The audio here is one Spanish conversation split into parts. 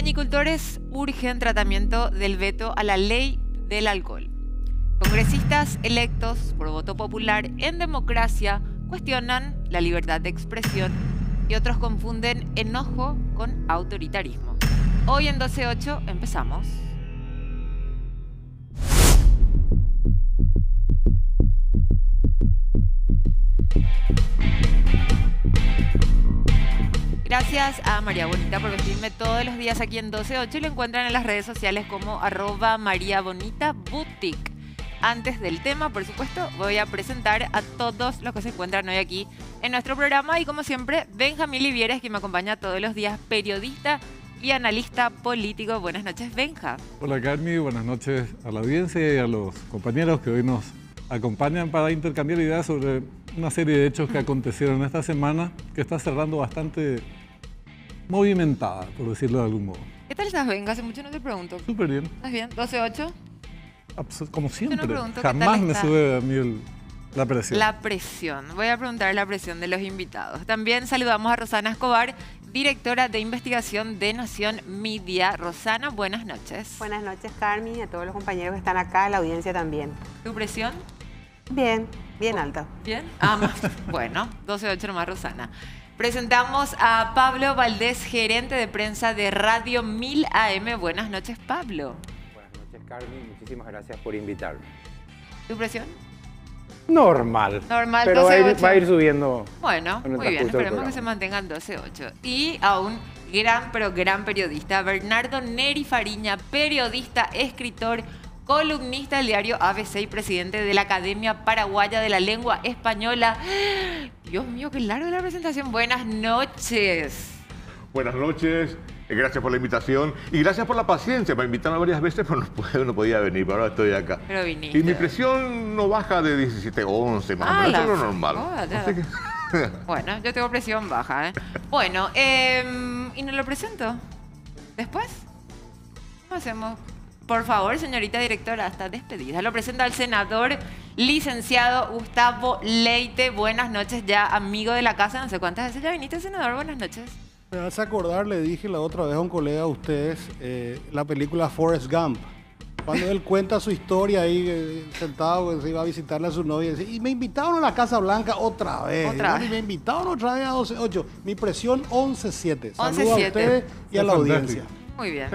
Cañicultores urgen tratamiento del veto a la ley del alcohol. Congresistas electos por voto popular en democracia cuestionan la libertad de expresión y otros confunden enojo con autoritarismo. Hoy en 12.8 empezamos. Gracias a María Bonita por vestirme todos los días aquí en 12.8 y lo encuentran en las redes sociales como @mariabonitaboutique. Antes del tema, por supuesto, voy a presentar a todos los que se encuentran hoy aquí en nuestro programa y como siempre, Benjamín Livieres, que me acompaña todos los días, periodista y analista político. Buenas noches, Benja. Hola, Carmi, buenas noches a la audiencia y a los compañeros que hoy nos acompañan para intercambiar ideas sobre una serie de hechos que acontecieron esta semana, que está cerrando bastante movimentada, por decirlo de algún modo. ¿Qué tal estás, Benja? Hace mucho no te pregunto. Súper bien. ¿Estás bien? ¿12.8? Como siempre. Yo no pregunto Jamás qué tal me está. sube a mí la presión. La presión. Voy a preguntar la presión de los invitados. También saludamos a Rosana Escobar, directora de investigación de Nación Media. Rosana, buenas noches. Buenas noches, Carmi, a todos los compañeros que están acá, a la audiencia también. ¿Tu presión? Bien, bien alta. ¿Bien? Bueno, 12.8 nomás, Rosana. Presentamos a Pablo Valdés, gerente de prensa de Radio 1000 AM. Buenas noches, Pablo. Buenas noches, Carmi. Muchísimas gracias por invitarme. ¿Tu presión? Normal. Normal, pero 12.8. va a ir subiendo. Bueno, en el muy bien. transcurso del Esperemos que se programa. mantengan 12.8. Y a un gran, pero gran periodista, Bernardo Neri Fariña, periodista, escritor, columnista del diario ABC y presidente de la Academia Paraguaya de la Lengua Española. Dios mío, qué larga la presentación. Buenas noches. Buenas noches, gracias por la invitación y gracias por la paciencia. Me invitaron varias veces, pero no podía venir, pero ahora estoy acá. Pero viniste. Y mi presión no baja de 17-11, más o menos, eso es lo normal. Así que... Bueno, yo tengo presión baja, ¿eh? Bueno, ¿y nos lo presento? ¿Después? ¿Cómo hacemos? Por favor, señorita directora, está despedida. Lo presento al senador licenciado Gustavo Leite. Buenas noches, ya amigo de la casa. No sé cuántas veces ya viniste, senador. Buenas noches. Me hace acordar, le dije la otra vez a un colega de ustedes, la película Forrest Gump. Cuando él cuenta su historia ahí, sentado, se iba a visitarle a su novia, y dice, y me invitaron a la Casa Blanca otra vez. Otra vez. Y me invitaron otra vez a 12.8. Mi presión 11.7. 11.7. Saludos a ustedes y a la Fantástico. audiencia. Muy bien.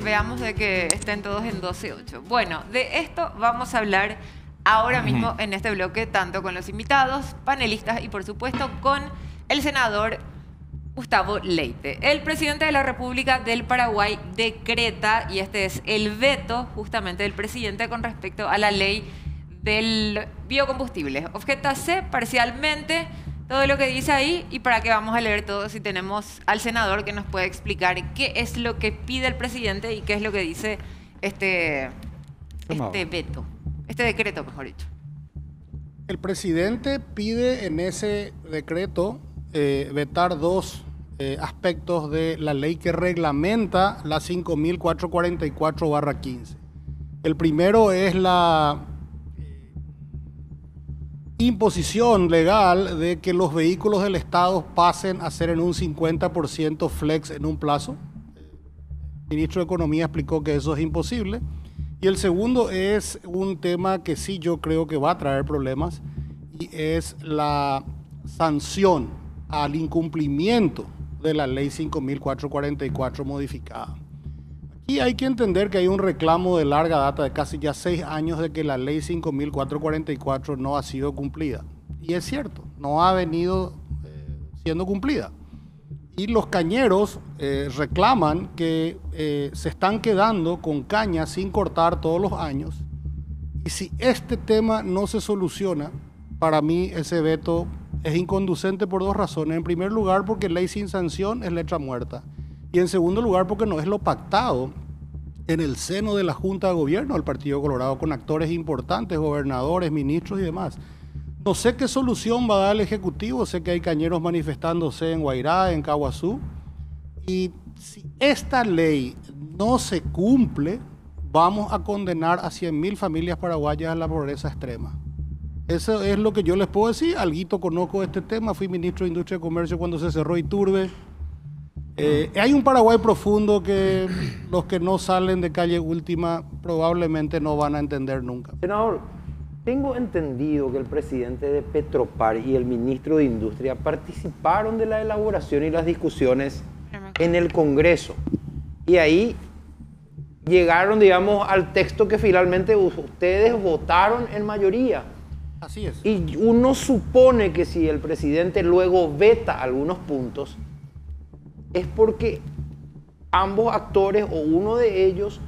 Veamos de que estén todos en 12.8. Bueno, de esto vamos a hablar ahora mismo en este bloque, tanto con los invitados, panelistas y por supuesto con el senador Gustavo Leite. El presidente de la República del Paraguay decreta, y este es el veto justamente del presidente con respecto a la ley del biocombustible. Objetase parcialmente todo lo que dice ahí, y para qué vamos a leer todo si tenemos al senador que nos puede explicar qué es lo que pide el presidente y qué es lo que dice este veto, este decreto, mejor dicho. El presidente pide en ese decreto vetar dos aspectos de la ley que reglamenta la 5.444/15. El primero es la imposición legal de que los vehículos del Estado pasen a ser en un 50% flex en un plazo. El ministro de Economía explicó que eso es imposible. Y el segundo es un tema que sí yo creo que va a traer problemas, y es la sanción al incumplimiento de la ley 5.444 modificada. Aquí hay que entender que hay un reclamo de larga data, de casi ya 6 años, de que la ley 5.444 no ha sido cumplida. Y es cierto, no ha venido siendo cumplida. Y los cañeros reclaman que se están quedando con caña sin cortar todos los años. Y si este tema no se soluciona, para mí ese veto es inconducente por dos razones. En primer lugar, porque ley sin sanción es letra muerta. Y en segundo lugar, porque no es lo pactado en el seno de la Junta de Gobierno del Partido Colorado con actores importantes, gobernadores, ministros y demás. No sé qué solución va a dar el Ejecutivo. Sé que hay cañeros manifestándose en Guairá, en Caguazú. Y si esta ley no se cumple, vamos a condenar a 100.000 familias paraguayas a la pobreza extrema. Eso es lo que yo les puedo decir. Alguito conozco este tema. Fui ministro de Industria y Comercio cuando se cerró Iturbe. Hay un Paraguay profundo que los que no salen de calle última probablemente no van a entender nunca. Senador, tengo entendido que el presidente de Petropar y el ministro de Industria participaron de la elaboración y las discusiones en el Congreso. Y ahí llegaron, digamos, al texto que finalmente ustedes votaron en mayoría. Así es. Y uno supone que si el presidente luego veta algunos puntos, es porque ambos actores o uno de ellos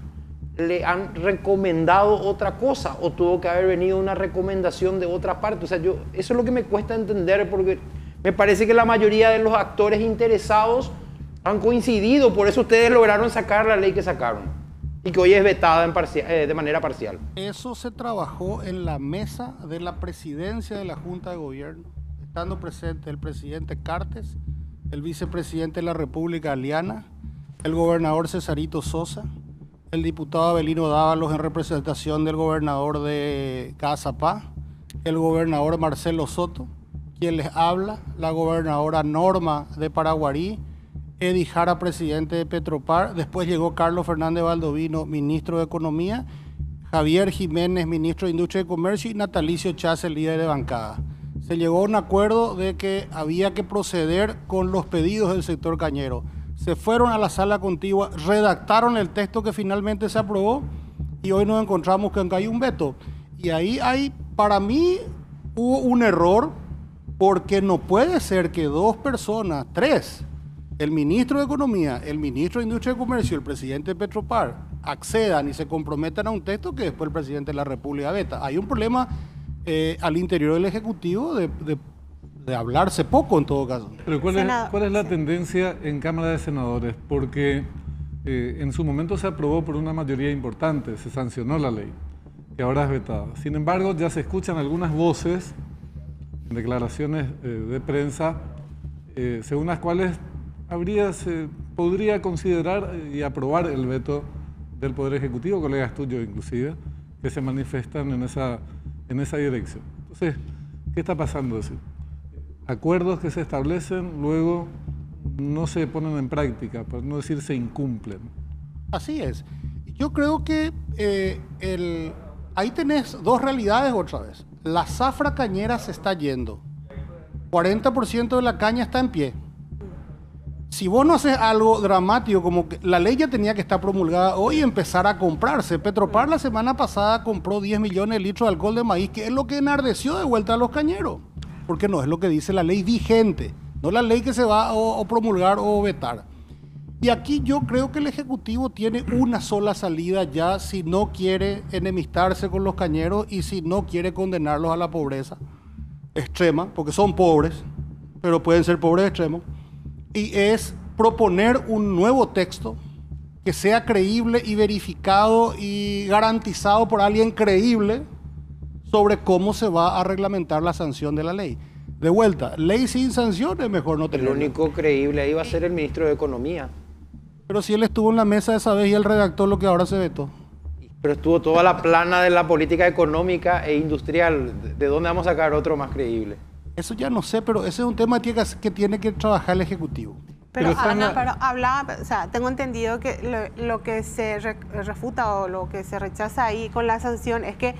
le han recomendado otra cosa o tuvo que haber venido una recomendación de otra parte. O sea, eso es lo que me cuesta entender, porque me parece que la mayoría de los actores interesados han coincidido, por eso ustedes lograron sacar la ley que sacaron y que hoy es vetada de manera parcial. Eso se trabajó en la mesa de la presidencia de la Junta de Gobierno, estando presente el presidente Cartes, el vicepresidente de la República, Aliana, el gobernador Cesarito Sosa, el diputado Abelino Dávalos en representación del gobernador de Cazapá, el gobernador Marcelo Soto, quien les habla, la gobernadora Norma de Paraguarí, Eddie Jara, presidente de Petropar, después llegó Carlos Fernández Baldovino, ministro de Economía, Javier Jiménez, ministro de Industria y Comercio, y Natalicio Chávez, el líder de bancada. Se llegó a un acuerdo de que había que proceder con los pedidos del sector cañero. Se fueron a la sala contigua, redactaron el texto que finalmente se aprobó y hoy nos encontramos con que hay un veto. Y ahí para mí hubo un error, porque no puede ser que dos personas, tres, el ministro de Economía, el ministro de Industria y Comercio y el presidente de Petropar accedan y se comprometan a un texto que después el presidente de la República veta. Hay un problema al interior del Ejecutivo de hablarse poco en todo caso. Pero ¿cuál es la tendencia en Cámara de Senadores? Porque en su momento se aprobó por una mayoría importante, se sancionó la ley, que ahora es vetada. Sin embargo, ya se escuchan algunas voces, en declaraciones de prensa, según las cuales se podría considerar y aprobar el veto del Poder Ejecutivo, colegas tuyos inclusive, que se manifiestan en esa dirección. Entonces, ¿qué está pasando? Acuerdos que se establecen luego no se ponen en práctica, por no decir se incumplen. Así es. Yo creo que ahí tenés dos realidades otra vez. La zafra cañera se está yendo. 40% de la caña está en pie. Si vos no haces algo dramático, como que la ley ya tenía que estar promulgada hoy y empezar a comprarse. Petropar la semana pasada compró 10 millones de litros de alcohol de maíz, que es lo que enardeció de vuelta a los cañeros. Porque no es lo que dice la ley vigente, no la ley que se va a promulgar o vetar. Y aquí yo creo que el Ejecutivo tiene una sola salida ya si no quiere enemistarse con los cañeros y si no quiere condenarlos a la pobreza extrema, porque son pobres, pero pueden ser pobres extremos, y es proponer un nuevo texto que sea creíble y verificado y garantizado por alguien creíble sobre cómo se va a reglamentar la sanción de la ley. De vuelta, ley sin sanción es mejor no tenerla. El único creíble ahí va a ser el ministro de Economía. Pero si él estuvo en la mesa esa vez y él redactó lo que ahora se vetó. Pero estuvo toda la plana de la política económica e industrial. ¿De dónde vamos a sacar otro más creíble? Eso ya no sé, pero ese es un tema que tiene que trabajar el Ejecutivo. Pero hablaba, o sea, tengo entendido que lo que se refuta o lo que se rechaza ahí con la sanción es que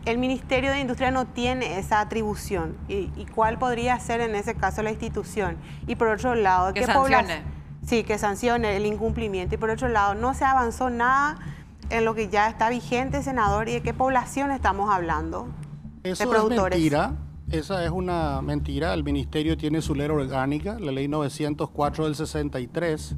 el Ministerio de Industria no tiene esa atribución. ¿Y cuál podría ser en ese caso la institución? Y por otro lado, que sancione. Sí, que sancione el incumplimiento. Y por otro lado, no se avanzó nada en lo que ya está vigente, senador, y de qué población estamos hablando. Eso de productores. Es mentira. Esa es una mentira. El Ministerio tiene su ley orgánica, la ley 904 del 63.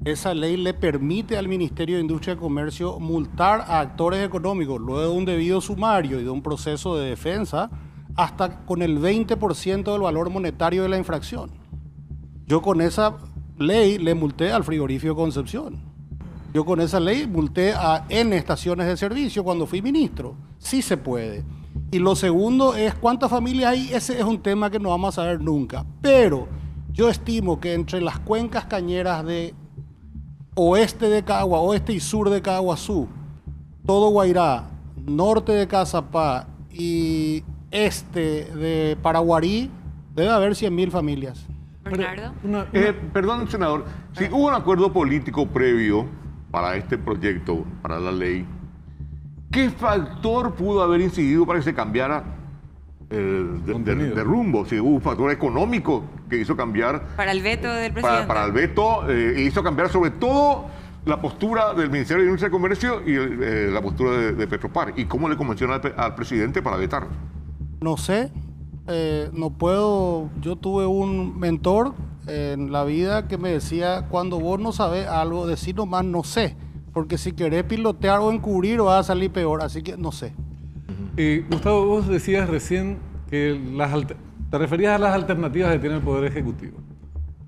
Esa ley le permite al Ministerio de Industria y Comercio multar a actores económicos luego de un debido sumario y de un proceso de defensa hasta con el 20% del valor monetario de la infracción. Yo con esa ley le multé al frigorífico Concepción. Yo con esa ley multé a N estaciones de servicio cuando fui ministro. Sí se puede. Y lo segundo es cuántas familias hay. Ese es un tema que no vamos a saber nunca. Pero yo estimo que entre las cuencas cañeras de oeste de Cagua, oeste y sur de Caguazú, todo Guairá, norte de Cazapá y este de Paraguarí, debe haber 100.000 familias. Bernardo. Perdón, senador, si hubo un acuerdo político previo para este proyecto, para la ley, ¿qué factor pudo haber incidido para que se cambiara de rumbo? Si hubo un factor económico que hizo cambiar... Para el veto del presidente. Para el veto, hizo cambiar sobre todo la postura del Ministerio de Industria y Comercio y la postura de Petropar. ¿Y cómo le convenció al presidente para vetar? No sé, no puedo. Yo tuve un mentor en la vida que me decía, cuando vos no sabés algo, decir nomás no sé, porque si querés pilotear o encubrir vas a salir peor, así que no sé. Gustavo, vos decías recién que te referías a las alternativas que tiene el Poder Ejecutivo.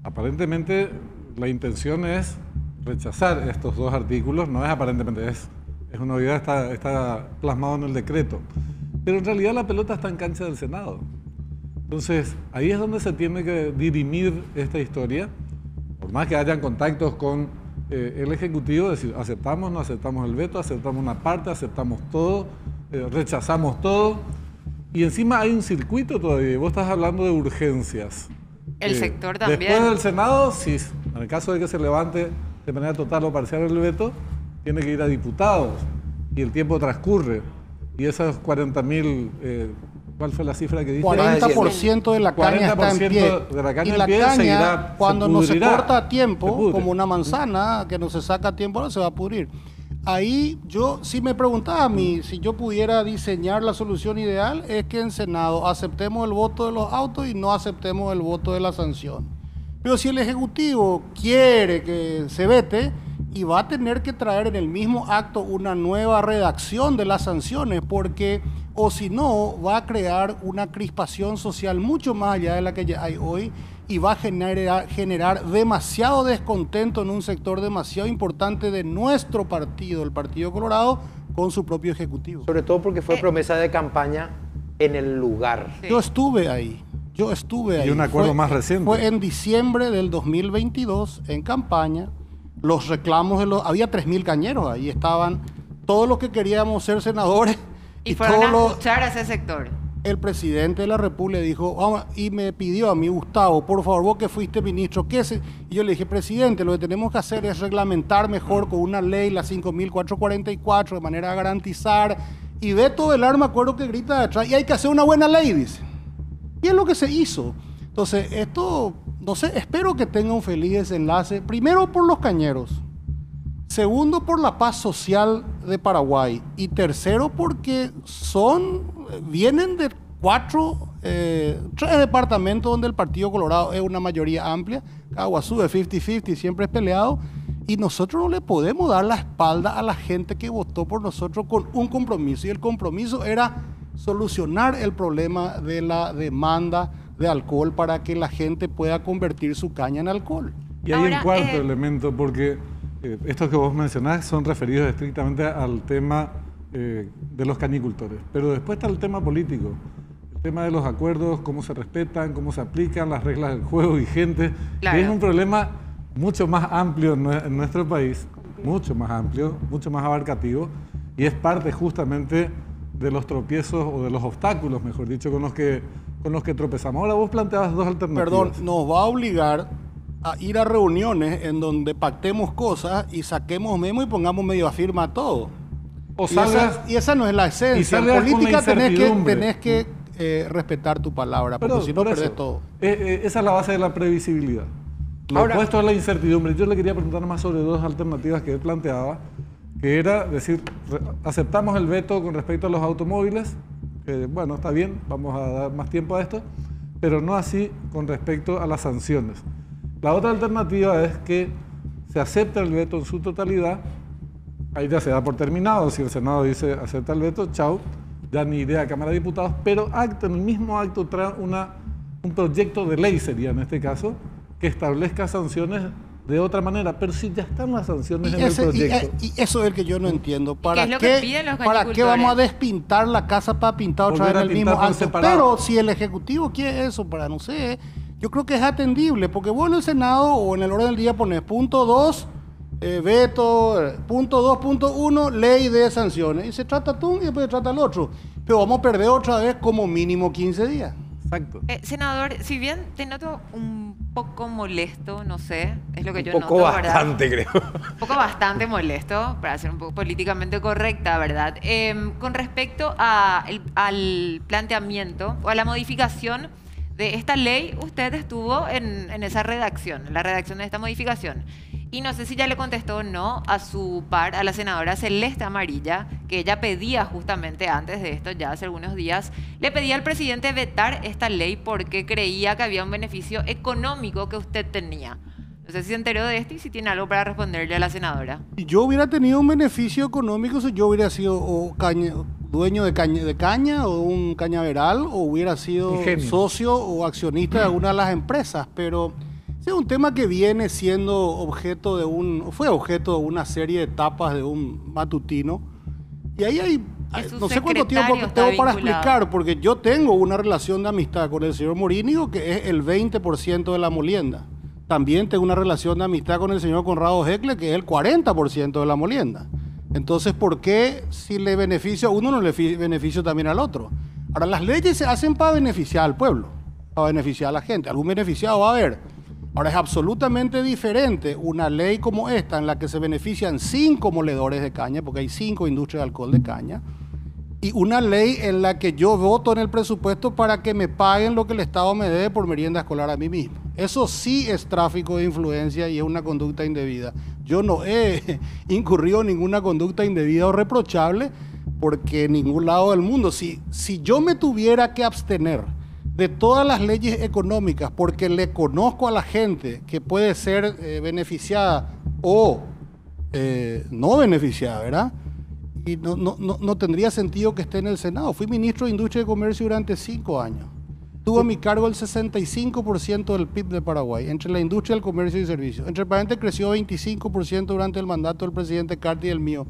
Aparentemente la intención es rechazar estos dos artículos, no es aparentemente, es una obviedad, está plasmado en el decreto. Pero en realidad la pelota está en cancha del Senado. Entonces, ahí es donde se tiene que dirimir esta historia. Por más que hayan contactos con el Ejecutivo, decir, aceptamos, no aceptamos el veto, aceptamos una parte, aceptamos todo, rechazamos todo. Y encima hay un circuito todavía. Vos estás hablando de urgencias. El sector también. Después del Senado, sí, en el caso de que se levante de manera total o parcial el veto, tiene que ir a diputados. Y el tiempo transcurre. Y esas 40.000, ¿cuál fue la cifra que dije? 40% de la caña está en pie. De la caña y la en pie caña, cuando no se corta a se tiempo, pudre. como una manzana que no se saca a tiempo, no se va a pudrir. Ahí yo, si me preguntaba a mí, si yo pudiera diseñar la solución ideal, es que en Senado aceptemos el voto de los autos y no aceptemos el voto de la sanción. Pero si el Ejecutivo quiere que se vete, y va a tener que traer en el mismo acto una nueva redacción de las sanciones, porque o si no va a crear una crispación social mucho más allá de la que ya hay hoy y va a generar demasiado descontento en un sector demasiado importante de nuestro partido, el Partido Colorado, con su propio Ejecutivo. Sobre todo porque fue promesa de campaña en el lugar. Sí. Yo estuve ahí. Y un acuerdo más reciente. Fue en diciembre del 2022, en campaña. Los reclamos había 3.000 cañeros, ahí estaban todos los que queríamos ser senadores. Y fueron a escuchar a ese sector. El presidente de la República dijo, vamos, y me pidió a mí, Gustavo, por favor, vos que fuiste ministro, y yo le dije, presidente, lo que tenemos que hacer es reglamentar mejor con una ley, la 5.444, de manera a garantizar, y Beto Velar, me acuerdo que grita de atrás, y hay que hacer una buena ley, dice. Y es lo que se hizo. Entonces, esto, no sé, espero que tenga un feliz desenlace. Primero por los cañeros. Segundo por la paz social de Paraguay. Y tercero porque vienen de tres departamentos donde el Partido Colorado es una mayoría amplia. Caguazú es 50-50, siempre es peleado. Y nosotros no le podemos dar la espalda a la gente que votó por nosotros con un compromiso. Y el compromiso era solucionar el problema de la demanda de alcohol para que la gente pueda convertir su caña en alcohol. Y hay un cuarto elemento, porque estos que vos mencionás son referidos estrictamente al tema de los cañicultores. Pero después está el tema político, el tema de los acuerdos, cómo se respetan, cómo se aplican las reglas del juego vigentes. Claro. Que es un problema mucho más amplio en nuestro país, mucho más amplio, mucho más abarcativo, y es parte justamente de los tropiezos o de los obstáculos, mejor dicho, con los que tropezamos. Ahora vos planteabas dos alternativas. Perdón, nos va a obligar a ir a reuniones en donde pactemos cosas y saquemos memo y pongamos medio a firma todo. Y esa no es la esencia. En política tenés que respetar tu palabra, porque si no perdés todo. Esa es la base de la previsibilidad. Lo opuesto es la incertidumbre. Yo le quería preguntar más sobre dos alternativas que él planteaba, que era decir, aceptamos el veto con respecto a los automóviles, bueno, está bien, vamos a dar más tiempo a esto, pero no así con respecto a las sanciones. La otra alternativa es que se acepta el veto en su totalidad, ahí ya se da por terminado, si el Senado dice acepta el veto, chau, ya ni idea a Cámara de Diputados, pero en el mismo acto trae un proyecto de ley, sería en este caso, que establezca sanciones de otra manera, pero si ya están las sanciones en el proyecto. Y eso es el que yo no entiendo. ¿Para qué es lo qué, que piden los ¿para qué vamos a despintar la casa para pintar otra vez en el mismo acto? Pero si el Ejecutivo quiere eso, para no sé, yo creo que es atendible, porque vos en el Senado o en el orden del día pones punto 2, veto, punto 2.1, ley de sanciones, y se trata tú y después se trata el otro. Pero vamos a perder otra vez como mínimo 15 días. Exacto. Senador, si bien te noto un poco molesto, no sé, es lo que yo Un noto, poco ¿verdad? bastante, creo. Un poco bastante molesto, para ser un poco políticamente correcta, ¿verdad? Con respecto al planteamiento o a la modificación de esta ley, usted estuvo en esa redacción, en la redacción de esta modificación. Y no sé si ya le contestó o no a su par, a la senadora Celeste Amarilla, que ella pedía justamente antes de esto, ya hace algunos días, le pedía al presidente vetar esta ley porque creía que había un beneficio económico que usted tenía. No sé si se enteró de esto y si tiene algo para responderle a la senadora. Si yo hubiera tenido un beneficio económico, si yo hubiera sido dueño de caña o un cañaveral, o hubiera sido Ingenio. socio o accionista de alguna de las empresas, pero ese es un tema que viene siendo fue objeto de una serie de etapas de un matutino. Y ahí hay, Que su no sé cuánto tiempo secretario está tengo para vinculado. explicar, porque yo tengo una relación de amistad con el señor Morínigo, que es el 20% de la molienda. También tengo una relación de amistad con el señor Conrado Heckle, que es el 40% de la molienda. Entonces, ¿por qué si le beneficio a uno no le beneficio también al otro? Ahora, las leyes se hacen para beneficiar al pueblo, para beneficiar a la gente. Algún beneficiado va a haber. Ahora, es absolutamente diferente una ley como esta, en la que se benefician 5 moledores de caña, porque hay 5 industrias de alcohol de caña, y una ley en la que yo voto en el presupuesto para que me paguen lo que el Estado me debe por merienda escolar a mí mismo. Eso sí es tráfico de influencia y es una conducta indebida. Yo no he incurrido en ninguna conducta indebida o reprochable, porque en ningún lado del mundo, si yo me tuviera que abstener de todas las leyes económicas porque le conozco a la gente que puede ser beneficiada o no beneficiada, ¿verdad? Y no tendría sentido que esté en el Senado. Fui ministro de Industria y Comercio durante 5 años. Tuvo a mi cargo el 65% del PIB de Paraguay, entre la industria, el comercio y servicios. Entre paréntesis, creció 25% durante el mandato del presidente Carti y el mío.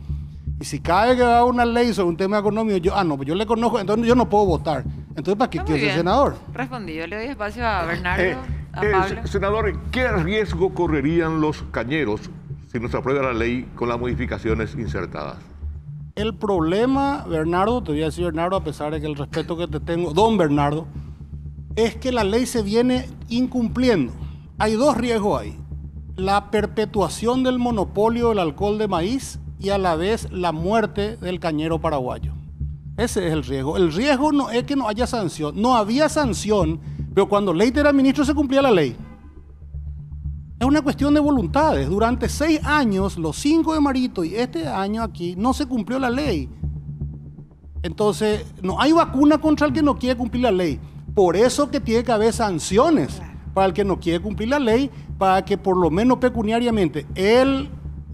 Y si cada vez que va una ley sobre un tema económico, pues yo le conozco, entonces yo no puedo votar. Entonces, ¿para qué Está quiero muy ser bien. senador? Respondido. Le doy espacio a Bernardo, a Pablo. Senador, ¿qué riesgo correrían los cañeros si no se aprueba la ley con las modificaciones insertadas? El problema, Bernardo, te voy a decir Bernardo, a pesar de que el respeto que te tengo, don Bernardo, es que la ley se viene incumpliendo. Hay 2 riesgos ahí. La perpetuación del monopolio del alcohol de maíz y a la vez la muerte del cañero paraguayo. Ese es el riesgo. El riesgo no es que no haya sanción. No había sanción, pero cuando Leite era ministro se cumplía la ley. Es una cuestión de voluntades. Durante 6 años, los 5 de Marito y este año aquí, no se cumplió la ley. Entonces, no hay vacuna contra el que no quiere cumplir la ley. Por eso que tiene que haber sanciones para el que no quiere cumplir la ley, para que por lo menos pecuniariamente el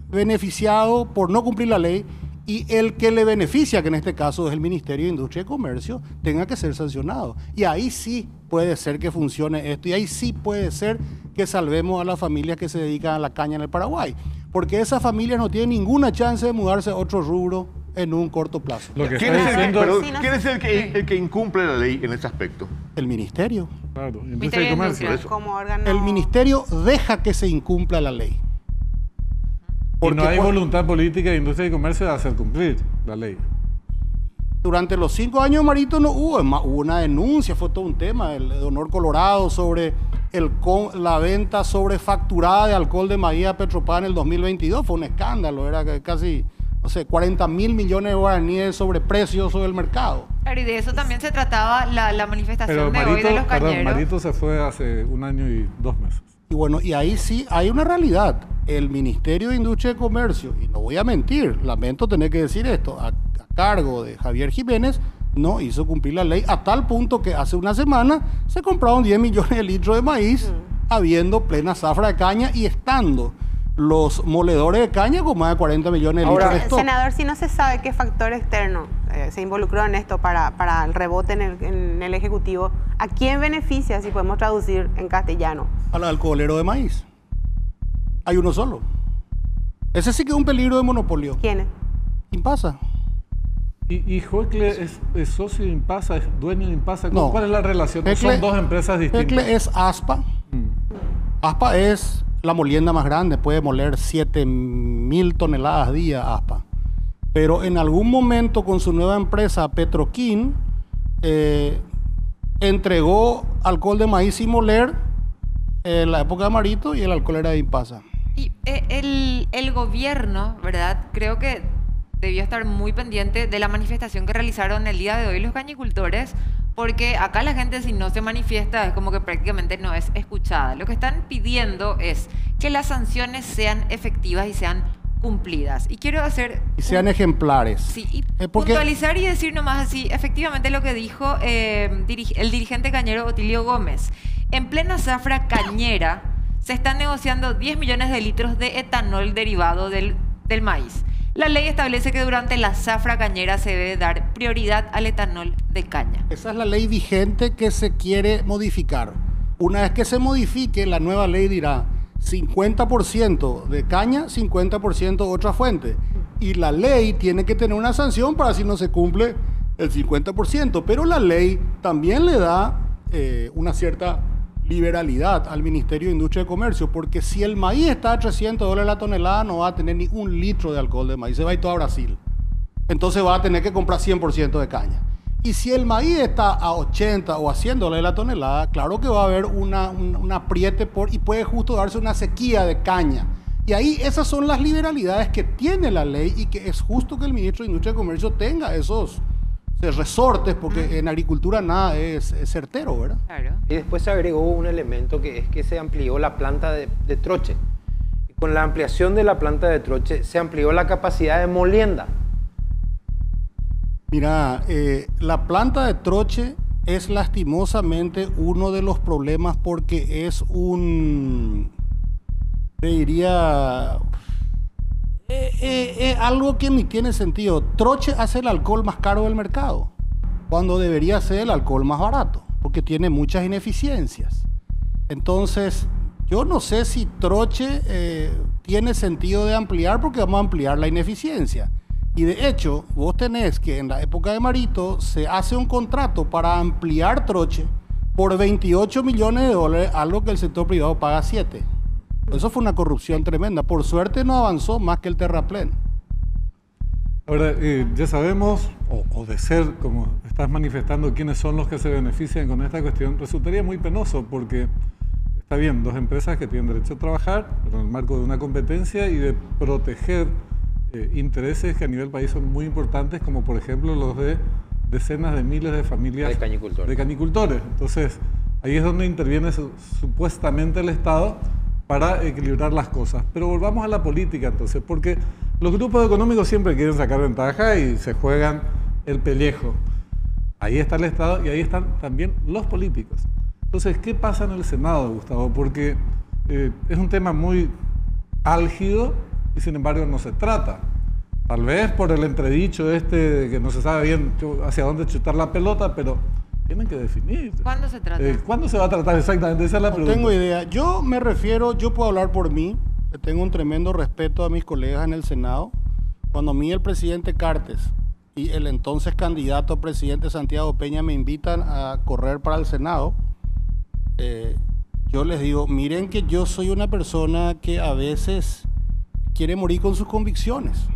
beneficiado por no cumplir la ley y el que le beneficia, que en este caso es el Ministerio de Industria y Comercio, tenga que ser sancionado. Y ahí sí puede ser que funcione esto, y ahí sí puede ser que salvemos a las familias que se dedican a la caña en el Paraguay, porque esas familias no tienen ninguna chance de mudarse a otro rubro en un corto plazo. Lo que ¿Quién está es el que, diciendo, perdón, Sí, no ¿quién sé. es el que incumple la ley en ese aspecto? El Ministerio. claro, Ministerio industria y de comercio. Industria. Como órgano... El Ministerio deja que se incumpla la ley. Y no hay por- voluntad política de industria y comercio de hacer cumplir la ley. Durante los 5 años de Marito no hubo, es más, hubo una denuncia, fue todo un tema, el de Honor Colorado, sobre la venta sobrefacturada de alcohol de maíz a Petropar en el 2022, fue un escándalo, era que casi, no sé, 40.000 millones de guaraníes de sobreprecio sobre el mercado. Claro, y de eso también se trataba la manifestación Pero de hoy de los cañeros. Marito se fue hace 1 año y 2 meses. Y bueno, y ahí sí hay una realidad. El Ministerio de Industria y Comercio, y no voy a mentir, lamento tener que decir esto, a cargo de Javier Jiménez, no hizo cumplir la ley a tal punto que hace una semana se compraron 10 millones de litros de maíz, habiendo plena zafra de caña y estando los moledores de caña con más de 40 millones de Ahora, litros de stock. Senador, si no se sabe qué factor externo se involucró en esto para el rebote en el Ejecutivo, ¿a quién beneficia, si podemos traducir en castellano? Al alcoholero de maíz. Hay uno solo. Ese sí que es un peligro de monopolio. ¿Quiénes? Impasa. Y Joecle es socio de Impasa, es dueño de Impasa. No. ¿Cuál es la relación? Joecle- Son 2 empresas distintas. Heckle es ASPA. ASPA es la molienda más grande, puede moler 7.000 toneladas día ASPA. Pero en algún momento con su nueva empresa Petroquín, entregó alcohol de maíz sin moler en la época de Marito y el alcohol era de Impasa. Y el gobierno, ¿verdad? Creo que debió estar muy pendiente de la manifestación que realizaron el día de hoy los cañicultores, porque acá la gente, si no se manifiesta, es como que prácticamente no es escuchada. Lo que están pidiendo es que las sanciones sean efectivas y sean cumplidas. Y quiero hacer... Y sean ejemplares. Sí, y Porque- puntualizar y decir nomás así, efectivamente lo que dijo el dirigente cañero Otilio Gómez. En plena zafra cañera se están negociando 10 millones de litros de etanol derivado del maíz. La ley establece que durante la zafra cañera se debe dar prioridad al etanol de caña. Esa es la ley vigente que se quiere modificar. Una vez que se modifique, la nueva ley dirá 50% de caña, 50% otra fuente. Y la ley tiene que tener una sanción para si no se cumple el 50%. Pero la ley también le da una cierta liberalidad al Ministerio de Industria y Comercio, porque si el maíz está a $300 la tonelada, no va a tener ni un litro de alcohol de maíz, se va a ir todo a Brasil. Entonces va a tener que comprar 100% de caña. Y si el maíz está a 80 o a $100 la tonelada, claro que va a haber un apriete y puede justo darse una sequía de caña. Y ahí esas son las liberalidades que tiene la ley y que es justo que el Ministro de Industria y Comercio tenga esos resortes, porque en agricultura nada es certero, ¿verdad? Claro. Y después se agregó un elemento que es que se amplió la planta de troche. Y con la ampliación de la planta de troche se amplió la capacidad de molienda. Mira, la planta de troche es lastimosamente uno de los problemas porque es te diría, algo que ni tiene sentido. Troche hace el alcohol más caro del mercado, cuando debería ser el alcohol más barato, porque tiene muchas ineficiencias. Entonces, yo no sé si troche tiene sentido de ampliar, porque vamos a ampliar la ineficiencia. Y de hecho, vos tenés que en la época de Marito se hace un contrato para ampliar troche por $28 millones, algo que el sector privado paga 7. Eso fue una corrupción tremenda. Por suerte no avanzó más que el terraplén. Ahora, ya sabemos, o de ser como estás manifestando, quiénes son los que se benefician con esta cuestión, resultaría muy penoso porque está bien, dos empresas que tienen derecho a trabajar, pero en el marco de una competencia y de proteger intereses que a nivel país son muy importantes, como por ejemplo los de decenas de miles de familias De cañicultores. Entonces, ahí es donde interviene supuestamente el Estado para equilibrar las cosas. Pero volvamos a la política entonces, porque los grupos económicos siempre quieren sacar ventaja y se juegan el pellejo. Ahí está el Estado y ahí están también los políticos. Entonces, ¿qué pasa en el Senado, Gustavo? Porque es un tema muy álgido y sin embargo no se trata. Tal vez por el entredicho de que no se sabe bien hacia dónde chutar la pelota, pero tienen que definir. ¿Cuándo se trata? ¿Cuándo se va a tratar exactamente? Esa es la No pregunta. tengo idea. Yo me refiero, yo puedo hablar por mí, le tengo un tremendo respeto a mis colegas en el Senado. Cuando a mí el presidente Cartes y el entonces candidato presidente Santiago Peña me invitan a correr para el Senado, yo les digo, miren que yo soy una persona que a veces quiere morir con sus convicciones.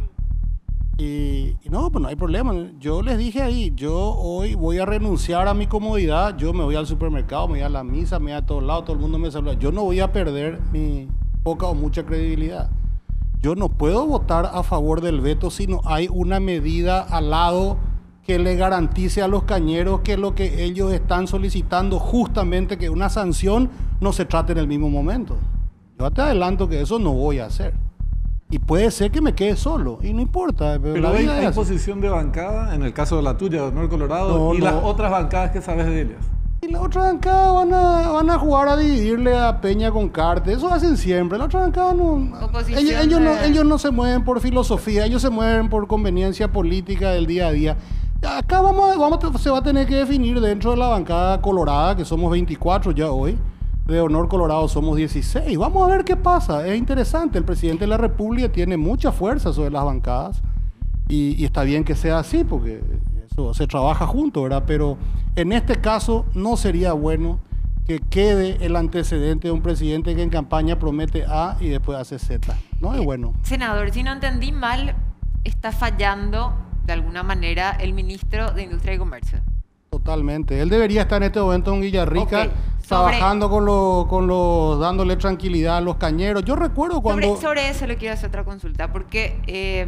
Y no, pues no hay problema. Yo les dije ahí, yo hoy voy a renunciar a mi comodidad, yo me voy al supermercado, me voy a la misa, me voy a todos lados, todo el mundo me saluda. Yo no voy a perder mi poca o mucha credibilidad. Yo no puedo votar a favor del veto si no hay una medida al lado que le garantice a los cañeros que lo que ellos están solicitando, justamente que una sanción no se trate en el mismo momento. Yo te adelanto que eso no voy a hacer. Y puede ser que me quede solo, y no importa. Pero la vida hay es así. posición de bancada, en el caso de la tuya, de Honor Colorado, No, y no. las otras bancadas que sabes de ellas. Y la otra bancada van a jugar a dividirle a Peña con Cartes. Eso hacen siempre. La otra bancada no. Oposición Ellos no se mueven por filosofía, ellos se mueven por conveniencia política del día a día. Acá se va a tener que definir dentro de la bancada colorada, que somos 24 ya hoy. De Honor Colorado somos 16. Vamos a ver qué pasa. Es interesante. El presidente de la República tiene mucha fuerza sobre las bancadas. Y está bien que sea así, porque eso se trabaja junto, ¿verdad? Pero en este caso no sería bueno que quede el antecedente de un presidente que en campaña promete A y después hace Z. No es bueno. Senador, si no entendí mal, está fallando de alguna manera el ministro de Industria y Comercio. totalmente. Él debería estar en este momento en Villarrica, Ok, trabajando dándole tranquilidad a los cañeros. Yo recuerdo cuando... Sobre eso le quiero hacer otra consulta, porque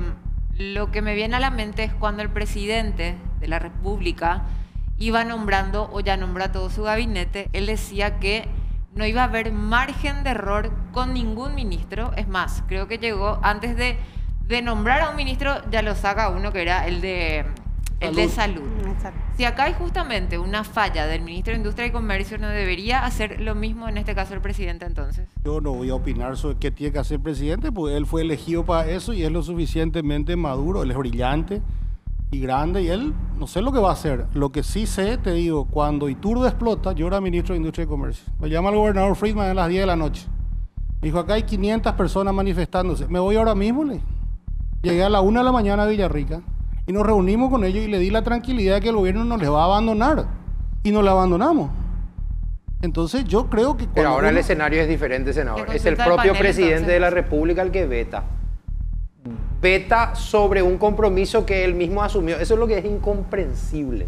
lo que me viene a la mente es cuando el presidente de la República iba nombrando o ya nombra todo su gabinete, él decía que no iba a haber margen de error con ningún ministro. Es más, creo que llegó antes de nombrar a un ministro, ya lo saca uno que era el de salud. Exacto. Si acá hay justamente una falla del ministro de Industria y Comercio, ¿no debería hacer lo mismo en este caso el presidente entonces? Yo no voy a opinar sobre qué tiene que hacer el presidente, porque él fue elegido para eso y es lo suficientemente maduro, él es brillante y grande y él no sé lo que va a hacer. Lo que sí sé, te digo, cuando Iturbe explota, yo era ministro de Industria y Comercio. Me llama el gobernador Friedman a las 10 de la noche. Me dijo, acá hay 500 personas manifestándose. Me voy ahora mismo, le. Llegué a la 1 de la mañana a Villarrica y nos reunimos con ellos y le di la tranquilidad de que el gobierno no les va a abandonar. Y nos la abandonamos. Entonces yo creo que... Pero ahora el uno- escenario es diferente, senador. Que Es el consulta al propio panel, presidente entonces. de la República el que veta. Veta sobre un compromiso que él mismo asumió. Eso es lo que es incomprensible.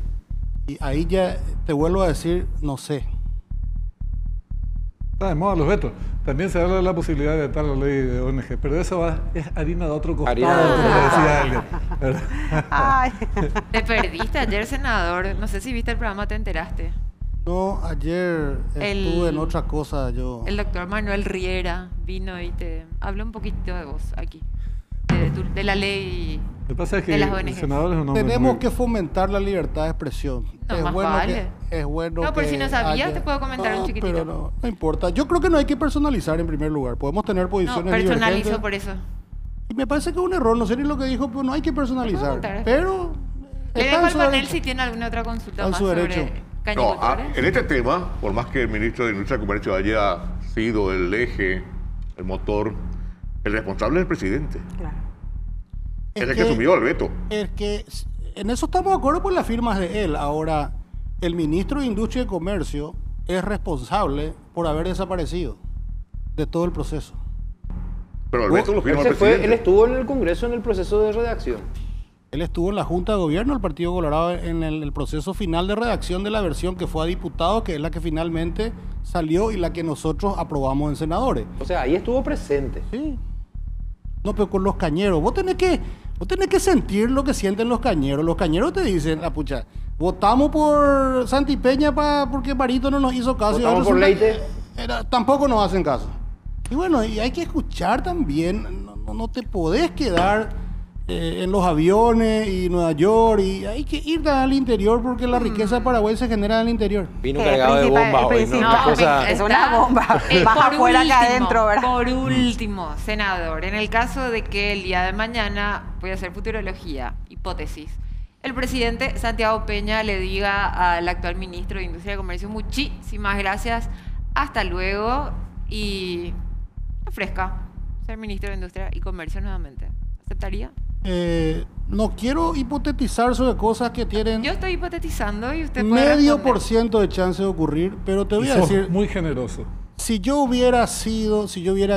Y ahí ya te vuelvo a decir, no sé. Está de moda los vetos. También se habla de la posibilidad de vetar la ley de ONG, pero eso es harina de otro costado, Harina de otro como costado. decía alguien. ¿Verdad? Ay, Te perdiste ayer, senador. No sé si viste el programa, te enteraste. No, ayer estuve en otra cosa yo. El doctor Manuel Riera vino y te habló un poquito de vos aquí. De la ley Lo que pasa es que de las el ONG. senador es un hombre Tenemos muy- que fomentar la libertad de expresión. No, es más bueno vale. que es bueno No, por que si no sabías, te puedo comentar un chiquitito. Pero no importa. Yo creo que no hay que personalizar en primer lugar. Podemos tener No, posiciones personalizo divergentes. por eso. Y me parece que es un error, no sé ni lo que dijo, pero no hay que personalizar. contar. Pero Le está dejo en al su panel derecho. si tiene alguna otra consulta Está en más su sobre derecho. No, cañicultores. en este tema, por más que el ministro de Industria y Comercio haya sido el eje, el motor, el responsable es el presidente. claro. Es el que asumió el veto. Es que en eso estamos de acuerdo por las firmas de él. Ahora, el ministro de Industria y Comercio es responsable por haber desaparecido de todo el proceso. Pero el veto lo firma Él, el presidente. él estuvo en el Congreso en el proceso de redacción. Él estuvo en la Junta de Gobierno del Partido Colorado en el proceso final de redacción de la versión que fue a diputados, que es la que finalmente salió y la que nosotros aprobamos en senadores. O sea, ahí estuvo presente. Sí. No, pero con los cañeros, vos tenés que sentir lo que sienten los cañeros. Los cañeros te dicen, la pucha, votamos por Santipeña porque Marito no nos hizo caso. y ahora Votamos por resulta Leite. que tampoco nos hacen caso. Y bueno, y hay que escuchar también, no te podés quedar en los aviones y Nueva York, y hay que ir al interior porque la riqueza de Paraguay se genera en el interior. Vino El cargado de principal- bomba el hoy, ¿no? principal- Una cosa- Es una bomba. Más por afuera que último, adentro, ¿verdad? Por último, senador, en el caso de que el día de mañana, voy a hacer futurología, hipótesis, el presidente Santiago Peña le diga al actual ministro de Industria y Comercio, muchísimas gracias, hasta luego, y ofrezca ser ministro de Industria y Comercio nuevamente. ¿Aceptaría? No quiero hipotetizar sobre cosas que tienen Yo estoy hipotetizando y usted puede medio responder. por ciento de chance de ocurrir, pero te Y voy a sos decir, muy generoso. si yo hubiera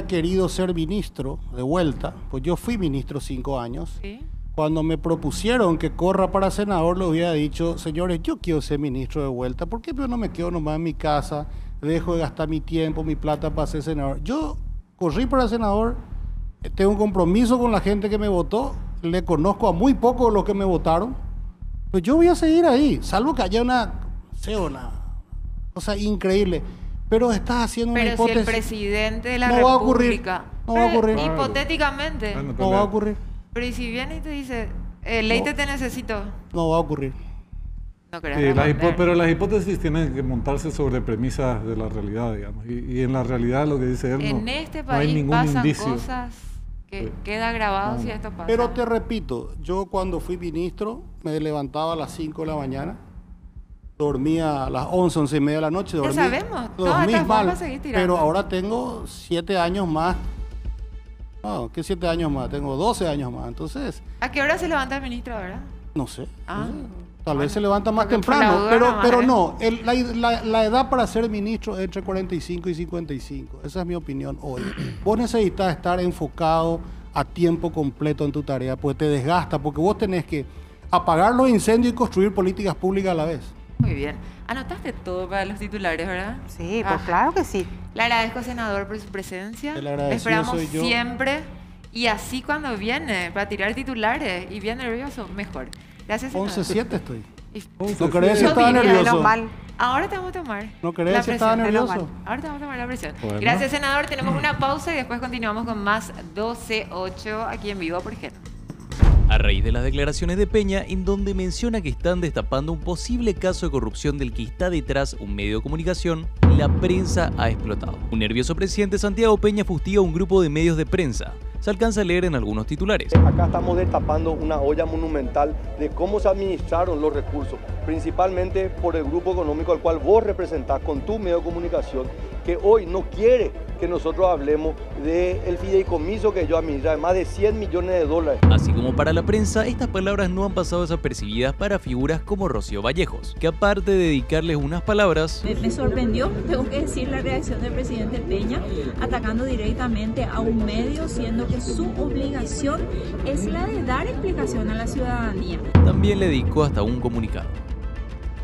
querido ser ministro de vuelta, pues yo fui ministro 5 años. ¿Sí? Cuando me propusieron que corra para senador, le hubiera dicho, señores, yo quiero ser ministro de vuelta, ¿por qué yo no me quedo nomás en mi casa, dejo de gastar mi tiempo, mi plata para ser senador? Yo corrí para senador, tengo un compromiso con la gente que me votó, le conozco a muy pocos de los que me votaron, pues yo voy a seguir ahí, salvo que haya una cosa increíble. Pero estás haciendo una Pero si hipótesis. el presidente de la No va a ocurrir, República... no va a Pero ocurrir. hipotéticamente... Bueno, No va a ocurrir, Pero y si viene y te dice, Leite No. te necesito, no va a ocurrir. no querés Sí, responder. pero las hipótesis tienen que montarse sobre premisas de la realidad, digamos. Y en la realidad lo que dice él En no, este no hay país ningún pasan indicio. cosas que Sí. queda grabado si esto pasa. Pero te repito, yo cuando fui ministro me levantaba a las 5 de la mañana, dormía a las 11, 11 y media de la noche. Ya sabemos, todas estas bombas seguís tirando. pero ahora tengo 7 años más. No, ¿qué 7 años más? Tengo 12 años más. Entonces, ¿A qué hora se levanta el ministro ahora? no sé. Ah. no sé. Tal vez se levanta más porque por la temprano, duda pero, nomás, pero ¿eh? no. La edad para ser ministro es entre 45 y 55. Esa es mi opinión hoy. Vos necesitas estar enfocado a tiempo completo en tu tarea, porque te desgasta, porque vos tenés que apagar los incendios y construir políticas públicas a la vez. Muy bien. Anotaste todo para los titulares, ¿verdad? Sí, pues claro que sí. Le agradezco, senador, por su presencia. El agradecido Esperamos soy yo. siempre. Y así cuando viene para tirar titulares y bien nervioso, mejor. Gracias, senador. 11-7 estoy. Y- ¿No crees si Yo estaba diría, nervioso? Menos mal. Ahora te vamos a tomar. ¿No crees la si estaba presión. menos nervioso? Ahora te vamos a tomar la presión. Bueno. Gracias, senador. Tenemos una pausa y después continuamos con más 12-8 aquí en vivo por Gen. A raíz de las declaraciones de Peña, en donde menciona que están destapando un posible caso de corrupción del que está detrás un medio de comunicación, la prensa ha explotado. Un nervioso presidente Santiago Peña fustiga a un grupo de medios de prensa. Se alcanza a leer en algunos titulares. Acá estamos destapando una olla monumental de cómo se administraron los recursos, principalmente por el grupo económico al cual vos representás con tu medio de comunicación, que hoy no quiere que nosotros hablemos del fideicomiso que ellos administran, de más de 100 millones de dólares. Así como para la prensa, estas palabras no han pasado desapercibidas para figuras como Rocío Vallejos, que aparte de dedicarles unas palabras, Me sorprendió, tengo que decir, la reacción del presidente Peña atacando directamente a un medio, siendo que su obligación es la de dar explicación a la ciudadanía. también le dedicó hasta un comunicado.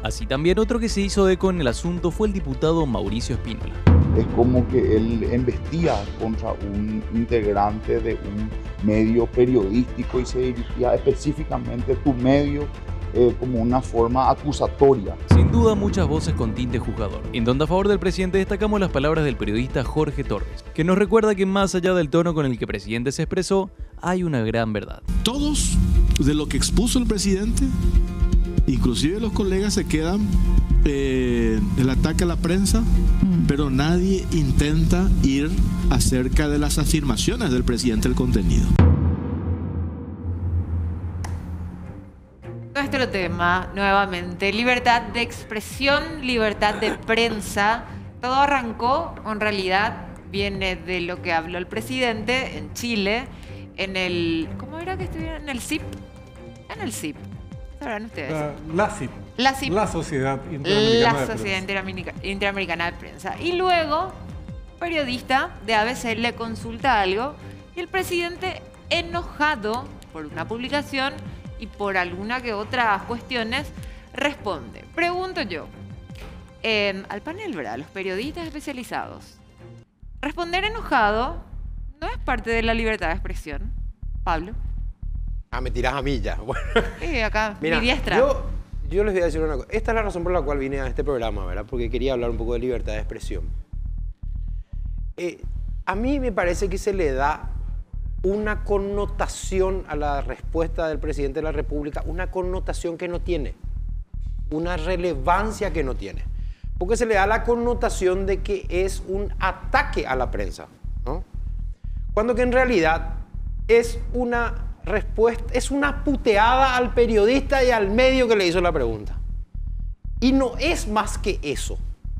Así también otro que se hizo eco en el asunto fue el diputado Mauricio Espínola. Es como que él embestía contra un integrante de un medio periodístico y se dirigía específicamente a tu medio como una forma acusatoria. Sin duda muchas voces con tinte juzgador, en donde a favor del presidente destacamos las palabras del periodista Jorge Torres, que nos recuerda que más allá del tono con el que el presidente se expresó, hay una gran verdad. Todos de lo que expuso el presidente, inclusive los colegas, se quedan el ataque a la prensa, pero nadie intenta ir acerca de las afirmaciones del presidente, el contenido. Nuestro tema, nuevamente, libertad de expresión, libertad de prensa. Todo arrancó, en realidad, viene de lo que habló el presidente en Chile, en el... ¿Cómo era que estuviera? En el CIP. En el CIP. ¿Sabrán ustedes? La CIP. La CIP. La Sociedad Interamericana La de Sociedad Prensa. Interamericana de Prensa. Y luego, un periodista de ABC le consulta algo y el presidente, enojado por una publicación y por alguna que otras cuestiones, responde. Pregunto yo, al panel, ¿verdad? Los periodistas especializados. Responder enojado no es parte de la libertad de expresión, Pablo. Ah, me tirás a mí ya. Bueno. Sí, acá, Mira, mi diestra. yo les voy a decir una cosa. Esta es la razón por la cual vine a este programa, ¿verdad? Porque quería hablar un poco de libertad de expresión. A mí me parece que se le da una connotación a la respuesta del presidente de la República, una connotación que no tiene, una relevancia que no tiene. Porque se le da la connotación de que es un ataque a la prensa, ¿no? Cuando que en realidad es una respuesta, es una puteada al periodista y al medio que le hizo la pregunta. Y no es más que eso.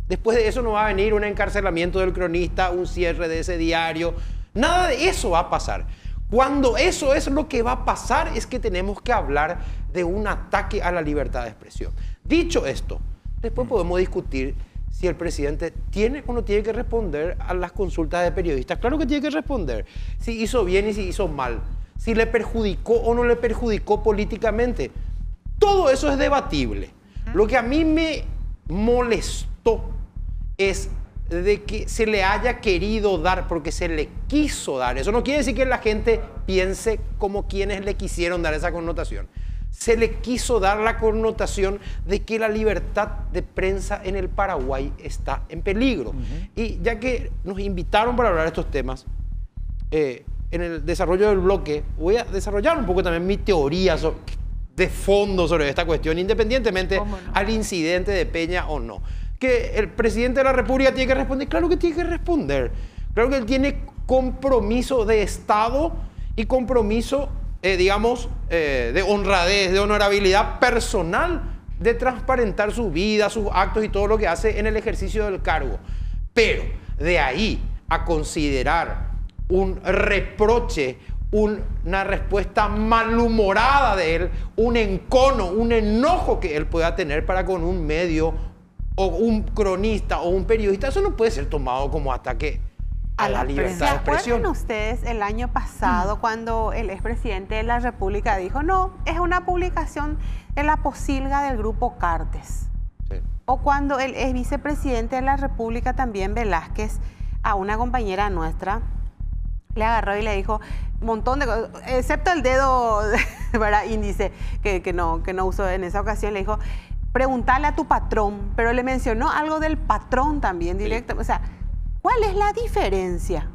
Después de eso no va a venir un encarcelamiento del cronista, un cierre de ese diario. Nada de eso va a pasar. Cuando eso es lo que va a pasar, es que tenemos que hablar de un ataque a la libertad de expresión. Dicho esto, después podemos discutir si el presidente tiene o no tiene que responder a las consultas de periodistas. Claro que tiene que responder. Si hizo bien y si hizo mal. Si le perjudicó o no le perjudicó políticamente. Todo eso es debatible. Lo que a mí me molestó es de que se le haya querido dar, porque se le quiso dar. Eso no quiere decir que la gente piense como quienes le quisieron dar esa connotación. Se le quiso dar la connotación de que la libertad de prensa en el Paraguay está en peligro. Y ya que nos invitaron para hablar de estos temas, en el desarrollo del bloque voy a desarrollar un poco también mi teoría de fondo sobre esta cuestión, independientemente al incidente de Peña o no. Que el presidente de la República tiene que responder, claro que tiene que responder. Claro que él tiene compromiso de Estado y compromiso, digamos, de honradez, de honorabilidad personal, de transparentar su vida, sus actos y todo lo que hace en el ejercicio del cargo. Pero de ahí a considerar un reproche, una respuesta malhumorada de él, un encono, un enojo que él pueda tener para con un medio o un cronista o un periodista, eso no puede ser tomado como ataque a la libertad de expresión. ¿Se acuerdan ustedes el año pasado cuando el expresidente de la República dijo, no, es una publicación en la posilga del grupo Cartes? Sí. O cuando el ex vicepresidente de la República, también Velázquez, a una compañera nuestra, le agarró y le dijo un montón de cosas, excepto el dedo ¿verdad? Índice, que no usó en esa ocasión, le dijo, preguntale a tu patrón, pero le mencionó algo del patrón también directo. Sí. O sea, ¿cuál es la diferencia?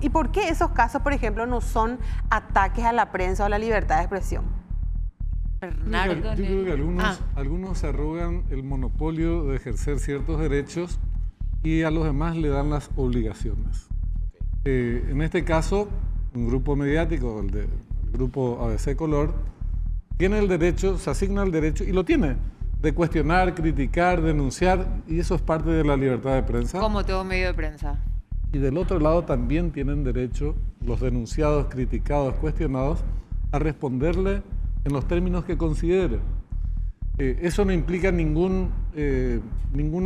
¿Y por qué esos casos, por ejemplo, no son ataques a la prensa o a la libertad de expresión? Bernardo, yo creo que algunos se arrogan el monopolio de ejercer ciertos derechos y a los demás le dan las obligaciones. En este caso, un grupo mediático, el grupo ABC Color, tiene el derecho, se asigna el derecho, y lo tiene, de cuestionar, criticar, denunciar, y eso es parte de la libertad de prensa. Como todo medio de prensa. Y del otro lado también tienen derecho los denunciados, criticados, cuestionados, a responderle en los términos que consideren. Eso no implica ninguna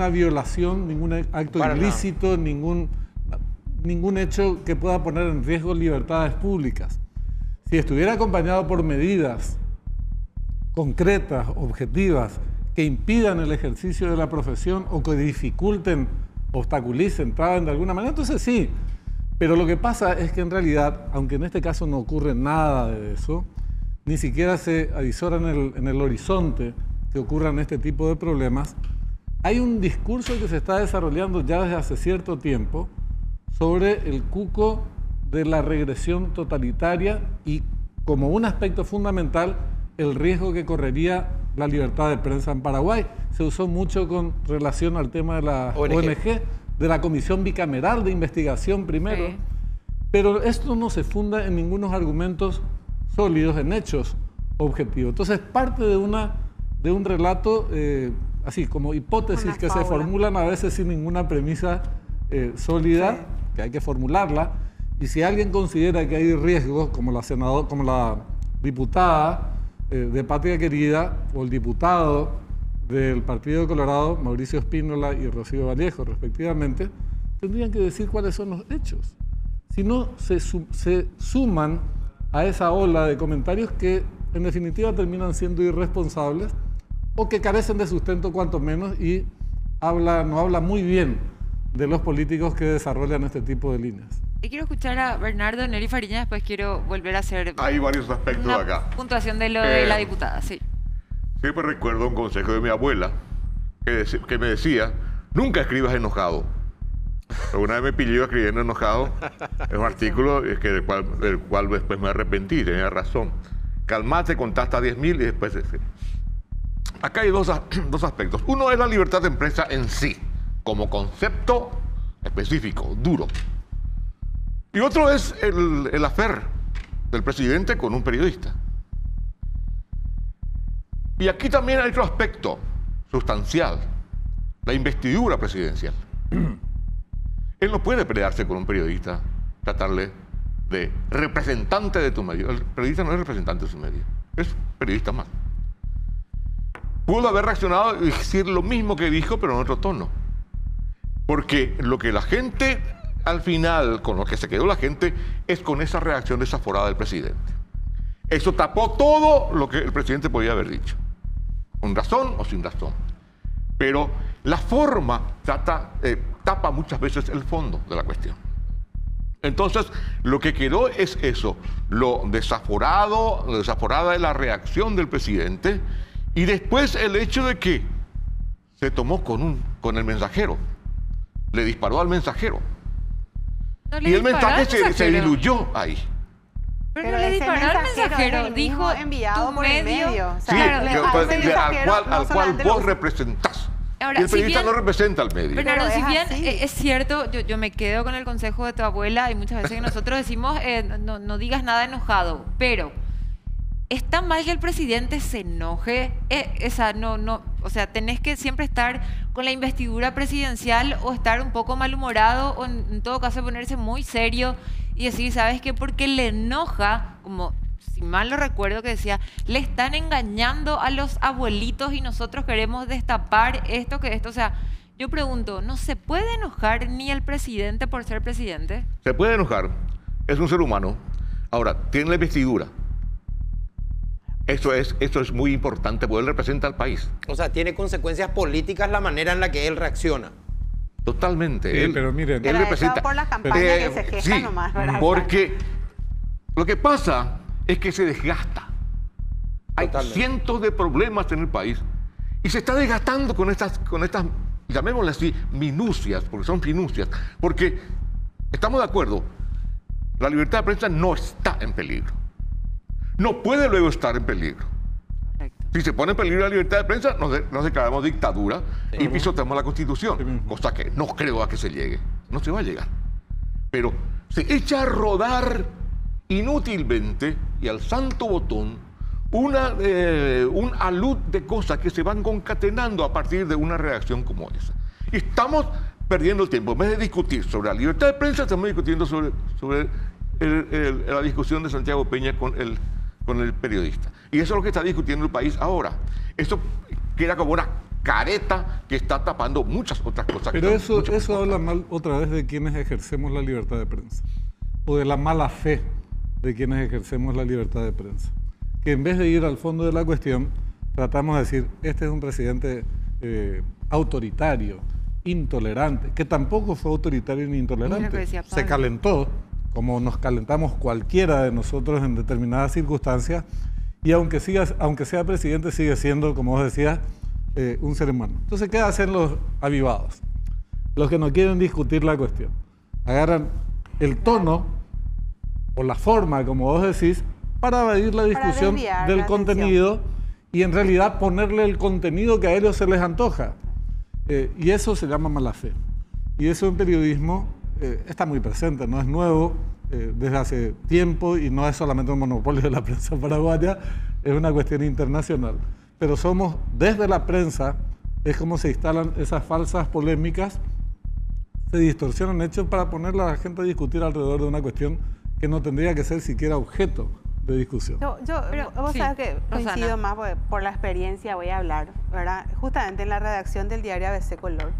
violación, ningún acto ilícito, ningún hecho que pueda poner en riesgo libertades públicas. Si estuviera acompañado por medidas concretas, objetivas, que impidan el ejercicio de la profesión o que dificulten, obstaculicen, traben de alguna manera, entonces sí. Pero lo que pasa es que en realidad, aunque en este caso no ocurre nada de eso, ni siquiera se avisora en el horizonte que ocurran este tipo de problemas, hay un discurso que se está desarrollando ya desde hace cierto tiempo sobre el cuco de la regresión totalitaria y, como un aspecto fundamental, el riesgo que correría la libertad de prensa en Paraguay. Se usó mucho con relación al tema de la ONG, de la Comisión Bicameral de Investigación primero, sí. Pero esto no se funda en ningunos argumentos sólidos, en hechos objetivos. Entonces, parte de un relato, así como hipótesis que se formulan a veces sin ninguna premisa sólida, sí, que hay que formularla, y si alguien considera que hay riesgos, como la diputada de Patria Querida o el diputado del Partido Colorado, Mauricio Espínola y Rocío Vallejo, respectivamente, tendrían que decir cuáles son los hechos. Si no, se suman a esa ola de comentarios que en definitiva terminan siendo irresponsables o que carecen de sustento cuanto menos y no habla muy bien de los políticos que desarrollan este tipo de líneas. Y quiero escuchar a Bernardo Neri Fariña, después quiero volver a hacer hay varios aspectos una acá. Puntuación de lo de la diputada, sí. Siempre recuerdo un consejo de mi abuela que me decía, nunca escribas enojado. Una vez me pilló escribiendo enojado en un artículo del cual después me arrepentí, tenía razón. Calmate, contá hasta 10.000 y después... Acá hay dos aspectos. Uno es la libertad de prensa en sí, como concepto específico, duro. Y otro es el affair del presidente con un periodista. Y aquí también hay otro aspecto sustancial, la investidura presidencial. Él no puede pelearse con un periodista, tratarle de representante de tu medio. El periodista no es representante de su medio, es periodista más. Pudo haber reaccionado y decir lo mismo que dijo, pero en otro tono. Porque lo que la gente, al final, con lo que se quedó la gente, es con esa reacción desaforada del presidente. Eso tapó todo lo que el presidente podía haber dicho, con razón o sin razón. Pero la forma tapa muchas veces el fondo de la cuestión. Entonces, lo que quedó es eso, lo desaforada de la reacción del presidente, y después el hecho de que se tomó con el mensajero, le disparó al mensajero. No le y el mensaje al se diluyó ahí. Pero no le disparó al mensajero, dijo enviado por el medio. O sea, sí, al cual vos representás. Ahora, y el periodista si bien, no representa al medio. Pero si bien es cierto, yo me quedo con el consejo de tu abuela. Hay muchas veces que nosotros decimos no digas nada enojado, pero ¿está mal que el presidente se enoje? O sea, tenés que siempre estar con la investidura presidencial o estar un poco malhumorado o en todo caso ponerse muy serio y decir, ¿sabes qué? Porque le enoja, como si mal lo recuerdo que decía, le están engañando a los abuelitos y nosotros queremos destapar esto. O sea, yo pregunto, ¿no se puede enojar ni el presidente por ser presidente? Se puede enojar, es un ser humano. Ahora, tiene la investidura. Eso es muy importante, porque él representa al país. O sea, tiene consecuencias políticas la manera en la que él reacciona. Totalmente. Sí, pero miren, él representa. Por la campaña que se queja sí, nomás, ¿verdad? porque lo que pasa es que se desgasta. Hay Totalmente. cientos de problemas en el país y se está desgastando con estas, llamémosle así, minucias, porque son minucias. Porque estamos de acuerdo, la libertad de prensa no está en peligro. No puede luego estar en peligro. Correcto. Si se pone en peligro la libertad de prensa, nos declaramos dictadura y pisoteamos la Constitución, cosa que no creo a que se llegue. No se va a llegar. Pero se echa a rodar inútilmente y al santo botón un alud de cosas que se van concatenando a partir de una reacción como esa. Y estamos perdiendo el tiempo. En vez de discutir sobre la libertad de prensa, estamos discutiendo sobre la discusión de Santiago Peña con el periodista. Y eso es lo que está discutiendo el país ahora. Eso queda como una careta que está tapando muchas otras cosas. Pero eso habla mal otra vez de quienes ejercemos la libertad de prensa, o de la mala fe de quienes ejercemos la libertad de prensa. Que en vez de ir al fondo de la cuestión, tratamos de decir, este es un presidente autoritario, intolerante, que tampoco fue autoritario ni intolerante. Se calentó, como nos calentamos cualquiera de nosotros en determinadas circunstancias, y aunque sea presidente, sigue siendo, como vos decías, un ser humano. Entonces, ¿qué hacen los avivados? Los que no quieren discutir la cuestión. Agarran el tono o la forma, como vos decís, para evadir la discusión del contenido y en realidad ponerle el contenido que a ellos se les antoja. Y eso se llama mala fe. Y eso en periodismo está muy presente, no es nuevo, desde hace tiempo, y no es solamente un monopolio de la prensa paraguaya, es una cuestión internacional. Pero somos, desde la prensa, es como se instalan esas falsas polémicas, se distorsionan hechos para poner a la gente a discutir alrededor de una cuestión que no tendría que ser siquiera objeto de discusión. Vos sabés que coincido más por la experiencia, voy a hablar, ¿verdad? Justamente en la redacción del diario ABC Color,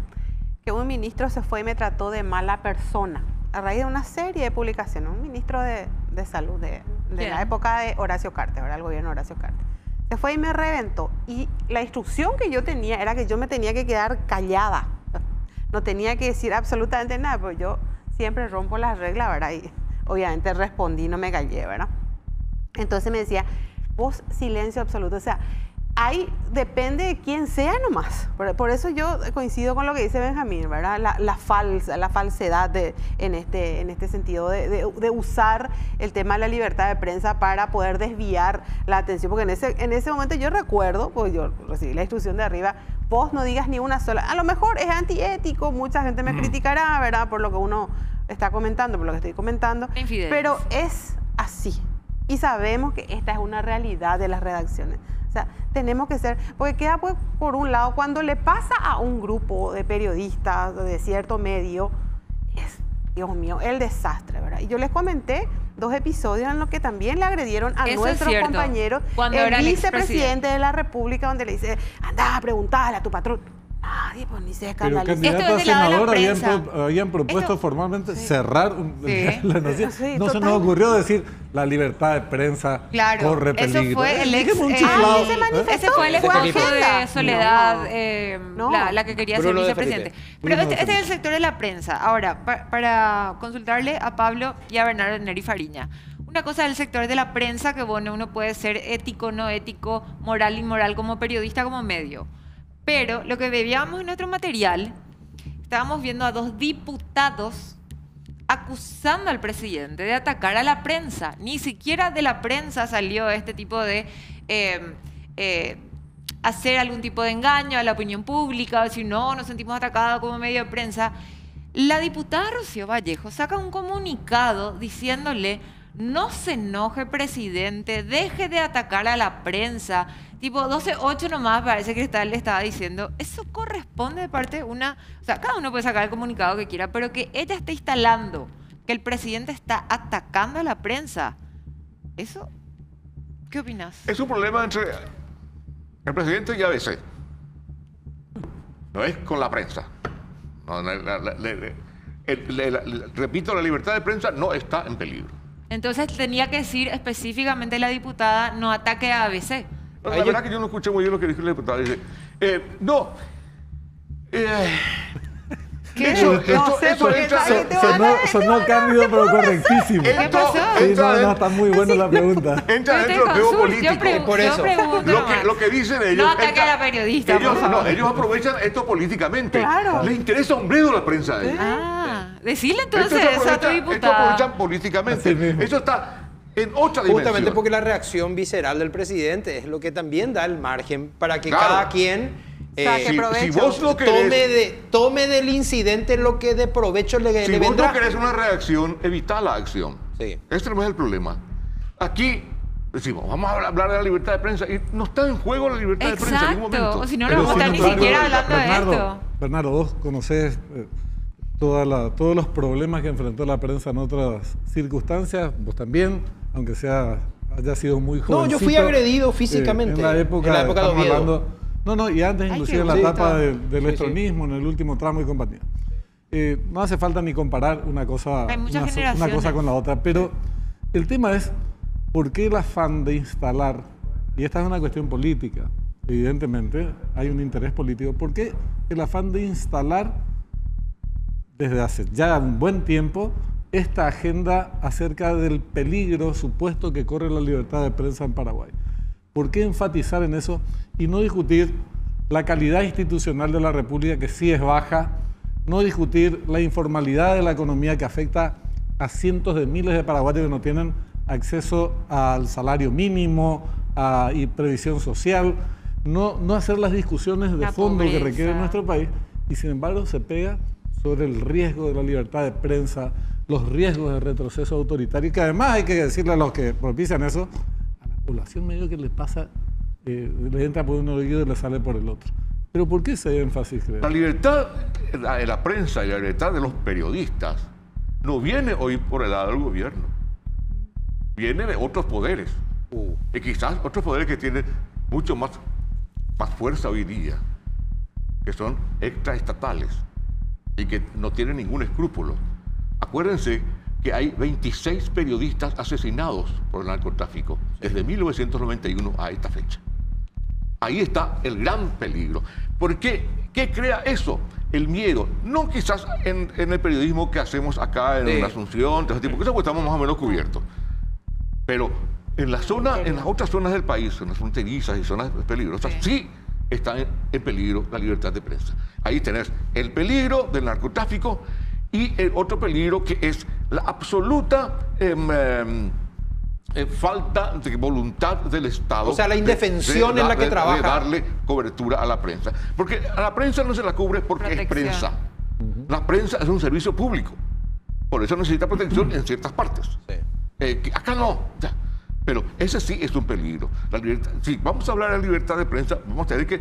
que un ministro se fue y me trató de mala persona a raíz de una serie de publicaciones, un ministro de salud de la época de Horacio Cartes, ¿verdad? El gobierno de Horacio Cartes. Se fue y me reventó. Y la instrucción que yo tenía era que yo me tenía que quedar callada. No tenía que decir absolutamente nada, pero yo siempre rompo las reglas, ¿verdad? Y obviamente respondí, no me callé, ¿verdad? Entonces me decía, vos silencio absoluto. O sea, depende de quién sea nomás. Por eso yo coincido con lo que dice Benjamín, ¿verdad? La falsedad en este sentido de usar el tema de la libertad de prensa para poder desviar la atención. Porque en ese momento yo recuerdo, pues yo recibí la instrucción de arriba, vos no digas ni una sola. A lo mejor es antiético, mucha gente me criticará, ¿verdad? Por lo que uno está comentando, por lo que estoy comentando. Pero es así. Y sabemos que esta es una realidad de las redacciones. O sea, tenemos que ser, porque queda pues, por un lado, cuando le pasa a un grupo de periodistas de cierto medio, es, Dios mío, el desastre, ¿verdad? Y yo les comenté 2 episodios en los que también le agredieron a nuestros compañeros, el vicepresidente de la República, donde le dice, anda a preguntarle a tu patrón. Nadie, pues ni se escandaliza. Pero candidato a senador habían propuesto formalmente cerrar la nación. No se nos ocurrió decir la libertad de prensa corre peligro. Eso fue el ex... ese fue el esposo de Soledad, la que quería ser vicepresidente. Pero este es el sector de la prensa. Ahora, para consultarle a Pablo y a Bernardo Neri Fariña. Una cosa del sector de la prensa, que bueno, uno puede ser ético, no ético, moral, inmoral, como periodista, como medio. Pero lo que veíamos en nuestro material, estábamos viendo a 2 diputados acusando al presidente de atacar a la prensa. Ni siquiera de la prensa salió este tipo de hacer algún tipo de engaño a la opinión pública, decir no, nos sentimos atacados como medio de prensa. La diputada Rocío Vallejo saca un comunicado diciéndole: no se enoje, presidente, deje de atacar a la prensa. Tipo 12:8 nomás parece que le estaba diciendo. Eso corresponde de parte de una... O sea, cada uno puede sacar el comunicado que quiera, pero que ella esté instalando que el presidente está atacando a la prensa. ¿Eso? ¿Qué opinas? Es un problema entre el presidente y ABC. No es con la prensa. No, repito, la libertad de prensa no está en peligro. Entonces tenía que decir específicamente la diputada, no ataque a ABC. La verdad que yo no escuché muy bien lo que dijo la diputada. Dice, no. ¿Qué? Sonó cándido, pero correctísimo. ¿Qué pasó? Sí, no, está muy buena la pregunta. Entra dentro del juego político. Por eso. Lo que dicen ellos... No ataque a la periodista, por favor. Ellos aprovechan esto políticamente. Claro. Les interesa un bledo la prensa a ellos. Decirle entonces Esto a tu Esto diputada. aprovechan políticamente. Eso está en otra dimensión. Justamente porque la reacción visceral del presidente es lo que también da el margen para que Claro. cada quien si vos lo querés, tome del incidente lo que de provecho le si vos vendrá. no querés una reacción, evita la acción. Sí. Este no es el problema. Aquí decimos, vamos a hablar de la libertad de prensa y no está en juego la libertad de prensa en ningún momento. Exacto. O si no, Pero no vamos a estar sin ni embargo, siquiera hablando de esto. Bernardo, vos conocés todos los problemas que enfrentó la prensa en otras circunstancias, vos también, aunque haya sido muy joven. No, yo fui agredido físicamente. En la época de estamos Oviedo. hablando. No, y antes inclusive en la sí, etapa está. del estronismo, en el último tramo y compañía. No hace falta ni comparar una cosa con la otra, pero el tema es por qué el afán de instalar, y esta es una cuestión política, evidentemente hay un interés político, ¿por qué el afán de instalar desde hace ya un buen tiempo esta agenda acerca del peligro supuesto que corre la libertad de prensa en Paraguay? ¿Por qué enfatizar en eso y no discutir la calidad institucional de la República, que sí es baja, no discutir la informalidad de la economía que afecta a cientos de miles de paraguayos que no tienen acceso al salario mínimo y previsión social, no hacer las discusiones de fondo que requiere nuestro país, y sin embargo se pega sobre el riesgo de la libertad de prensa, los riesgos de retroceso autoritario, y que además hay que decirle a los que propician eso, a la población medio que le pasa, le entra por un oído y le sale por el otro. ¿Pero por qué ese énfasis, creo? La libertad de la prensa y la libertad de los periodistas no viene hoy por el lado del gobierno, viene de otros poderes. Y quizás otros poderes que tienen mucho más fuerza hoy día, que son extraestatales y que no tienen ningún escrúpulo. Acuérdense que hay 26 periodistas asesinados por el narcotráfico desde 1991 a esta fecha. Ahí está el gran peligro. ¿Por qué? ¿Qué crea eso? El miedo. No quizás en el periodismo que hacemos acá en la Asunción, todo ese tipo de cosas, pues estamos más o menos cubiertos. Pero en las otras zonas del país, en las fronterizas y zonas peligrosas, sí está en peligro la libertad de prensa. Ahí tenés el peligro del narcotráfico y el otro peligro que es la absoluta falta de voluntad del Estado. O sea, la indefensión en la que trabaja. De darle cobertura a la prensa. Porque a la prensa no se la cubre porque es prensa. La prensa es un servicio público. Por eso necesita protección en ciertas partes. Acá no. Ya. Pero ese sí es un peligro. La libertad, si vamos a hablar de libertad de prensa, vamos a tener que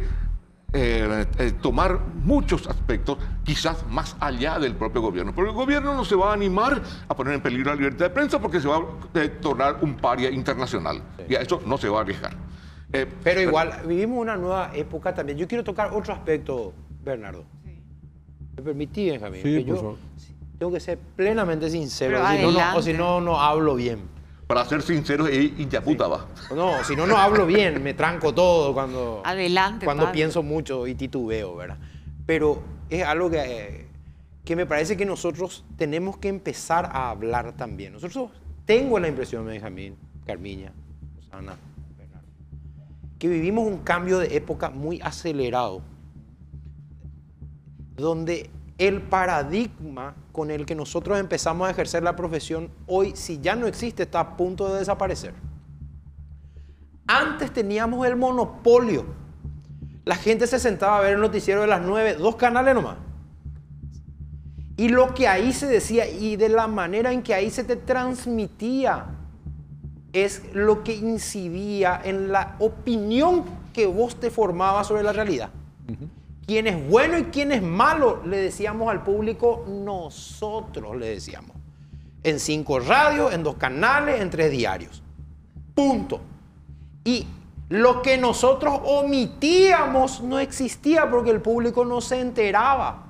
tomar muchos aspectos, quizás más allá del propio gobierno. Pero el gobierno no se va a animar a poner en peligro la libertad de prensa porque se va a tornar un paria internacional. Y a eso no se va a arriesgar. Pero igual, vivimos una nueva época también. Yo quiero tocar otro aspecto, Bernardo. ¿Me permitís, Benjamín? Sí, que por yo favor. tengo que ser plenamente sincero, Pero si no hablo bien. Para ser sinceros, y ya puta va. No, si no hablo bien, me tranco todo cuando Padre. pienso mucho y titubeo, ¿verdad? Pero es algo que me parece que nosotros tenemos que empezar a hablar también. Tengo la impresión, Benjamín, Carmiña, Susana, Bernardo, que vivimos un cambio de época muy acelerado, donde el paradigma con el que nosotros empezamos a ejercer la profesión, hoy, si ya no existe, está a punto de desaparecer. Antes teníamos el monopolio. La gente se sentaba a ver el noticiero de las 9, 2 canales nomás. Y lo que ahí se decía y de la manera en que ahí se te transmitía es lo que incidía en la opinión que vos te formabas sobre la realidad. Quién es bueno y quién es malo, le decíamos al público, nosotros le decíamos. En 5 radios, en 2 canales, en 3 diarios. Punto. Y lo que nosotros omitíamos no existía porque el público no se enteraba.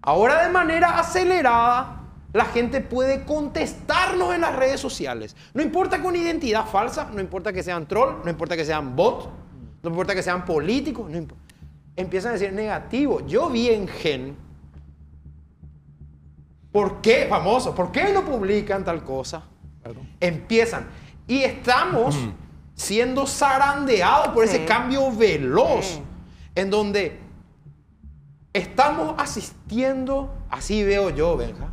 Ahora de manera acelerada la gente puede contestarnos en las redes sociales. No importa con identidad falsa, no importa que sean troll, no importa que sean bot, no importa que sean políticos, no importa. Empiezan a decir negativo. Yo vi en Gen, ¿por qué, famoso? ¿Por qué no publican tal cosa? Claro. Empiezan. Y estamos siendo zarandeados por ese cambio veloz, en donde estamos asistiendo, así veo yo, Benja,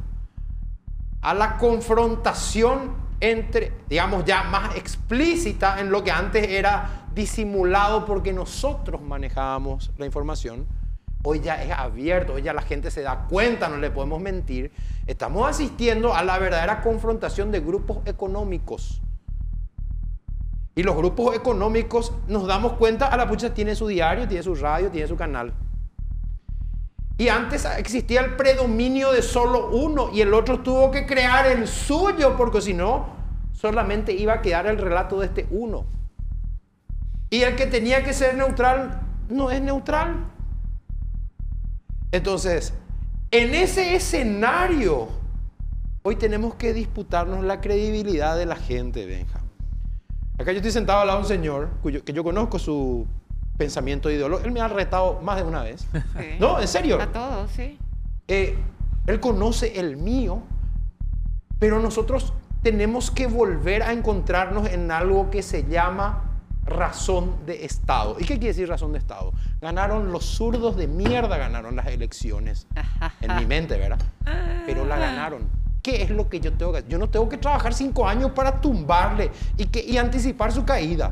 a la confrontación entre, digamos, ya más explícita en lo que antes era disimulado porque nosotros manejábamos la información. Hoy ya es abierto, hoy ya la gente se da cuenta, no le podemos mentir. Estamos asistiendo a la verdadera confrontación de grupos económicos. Y los grupos económicos, nos damos cuenta, a la pucha tiene su diario, tiene su radio, tiene su canal. Y antes existía el predominio de solo uno y el otro tuvo que crear el suyo, porque si no, solamente iba a quedar el relato de este uno. Y el que tenía que ser neutral no es neutral. Entonces, en ese escenario, hoy tenemos que disputarnos la credibilidad de la gente, Benja. Acá yo estoy sentado al lado de un señor que yo conozco su pensamiento ideológico. Él me ha retado más de una vez. Sí. No, en serio. A todos, sí. Él conoce el mío, pero nosotros tenemos que volver a encontrarnos en algo que se llama razón de Estado. ¿Y qué quiere decir razón de Estado? Ganaron los zurdos de mierda, ganaron las elecciones. En mi mente, ¿verdad? Pero la ganaron. ¿Qué es lo que yo tengo que hacer? Yo no tengo que trabajar 5 años para tumbarle y anticipar su caída.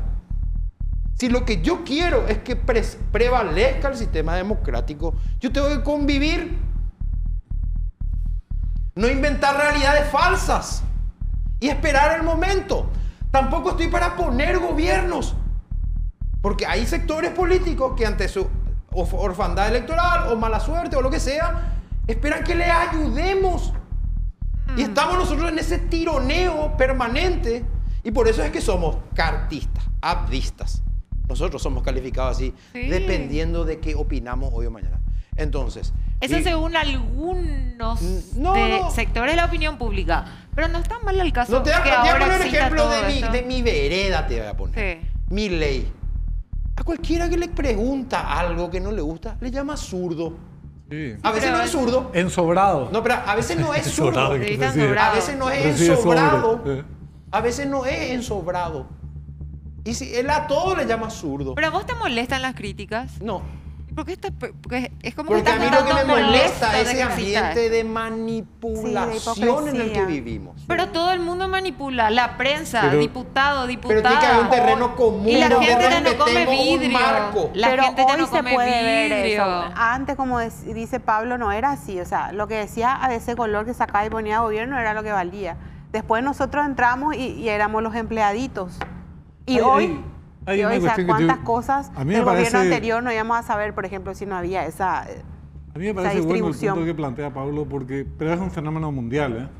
Si lo que yo quiero es que prevalezca el sistema democrático, yo tengo que convivir. No inventar realidades falsas y esperar el momento. Tampoco estoy para poner gobiernos, porque hay sectores políticos que ante su orfandad electoral o mala suerte o lo que sea, esperan que les ayudemos. Y estamos nosotros en ese tironeo permanente, y por eso es que somos cartistas, abdistas. Nosotros somos calificados así, dependiendo de qué opinamos hoy o mañana. Entonces... Eso según algunos sectores de la opinión pública. Pero no está mal el caso que ahora te voy a poner exista ejemplo todo de mi vereda, te voy a poner. Mi ley. A cualquiera que le pregunta algo que no le gusta, le llama zurdo. Sí. A veces no es zurdo. Ensobrado. No, pero a veces no es zurdo. A veces no es ensobrado. A veces no es ensobrado. Y si él a todo le llama zurdo. ¿Pero a vos te molestan las críticas? No. ¿Por qué porque es como porque que a mí lo que me molesta es ese ambiente de manipulación en el que vivimos. Pero todo el mundo manipula, la prensa, diputado, Pero tiene que haber un terreno común. Y la gente ya no come vidrio. Pero hoy se puede ver eso. Antes, como dice Pablo, no era así. O sea, lo que decía a ese color que sacaba y ponía gobierno era lo que valía. Después nosotros entramos y éramos los empleaditos. Y hoy... o sea, cuántas cosas del gobierno anterior no íbamos a saber, por ejemplo, si no había esa distribución. A mí me parece bueno el punto que plantea Pablo, pero es un fenómeno mundial,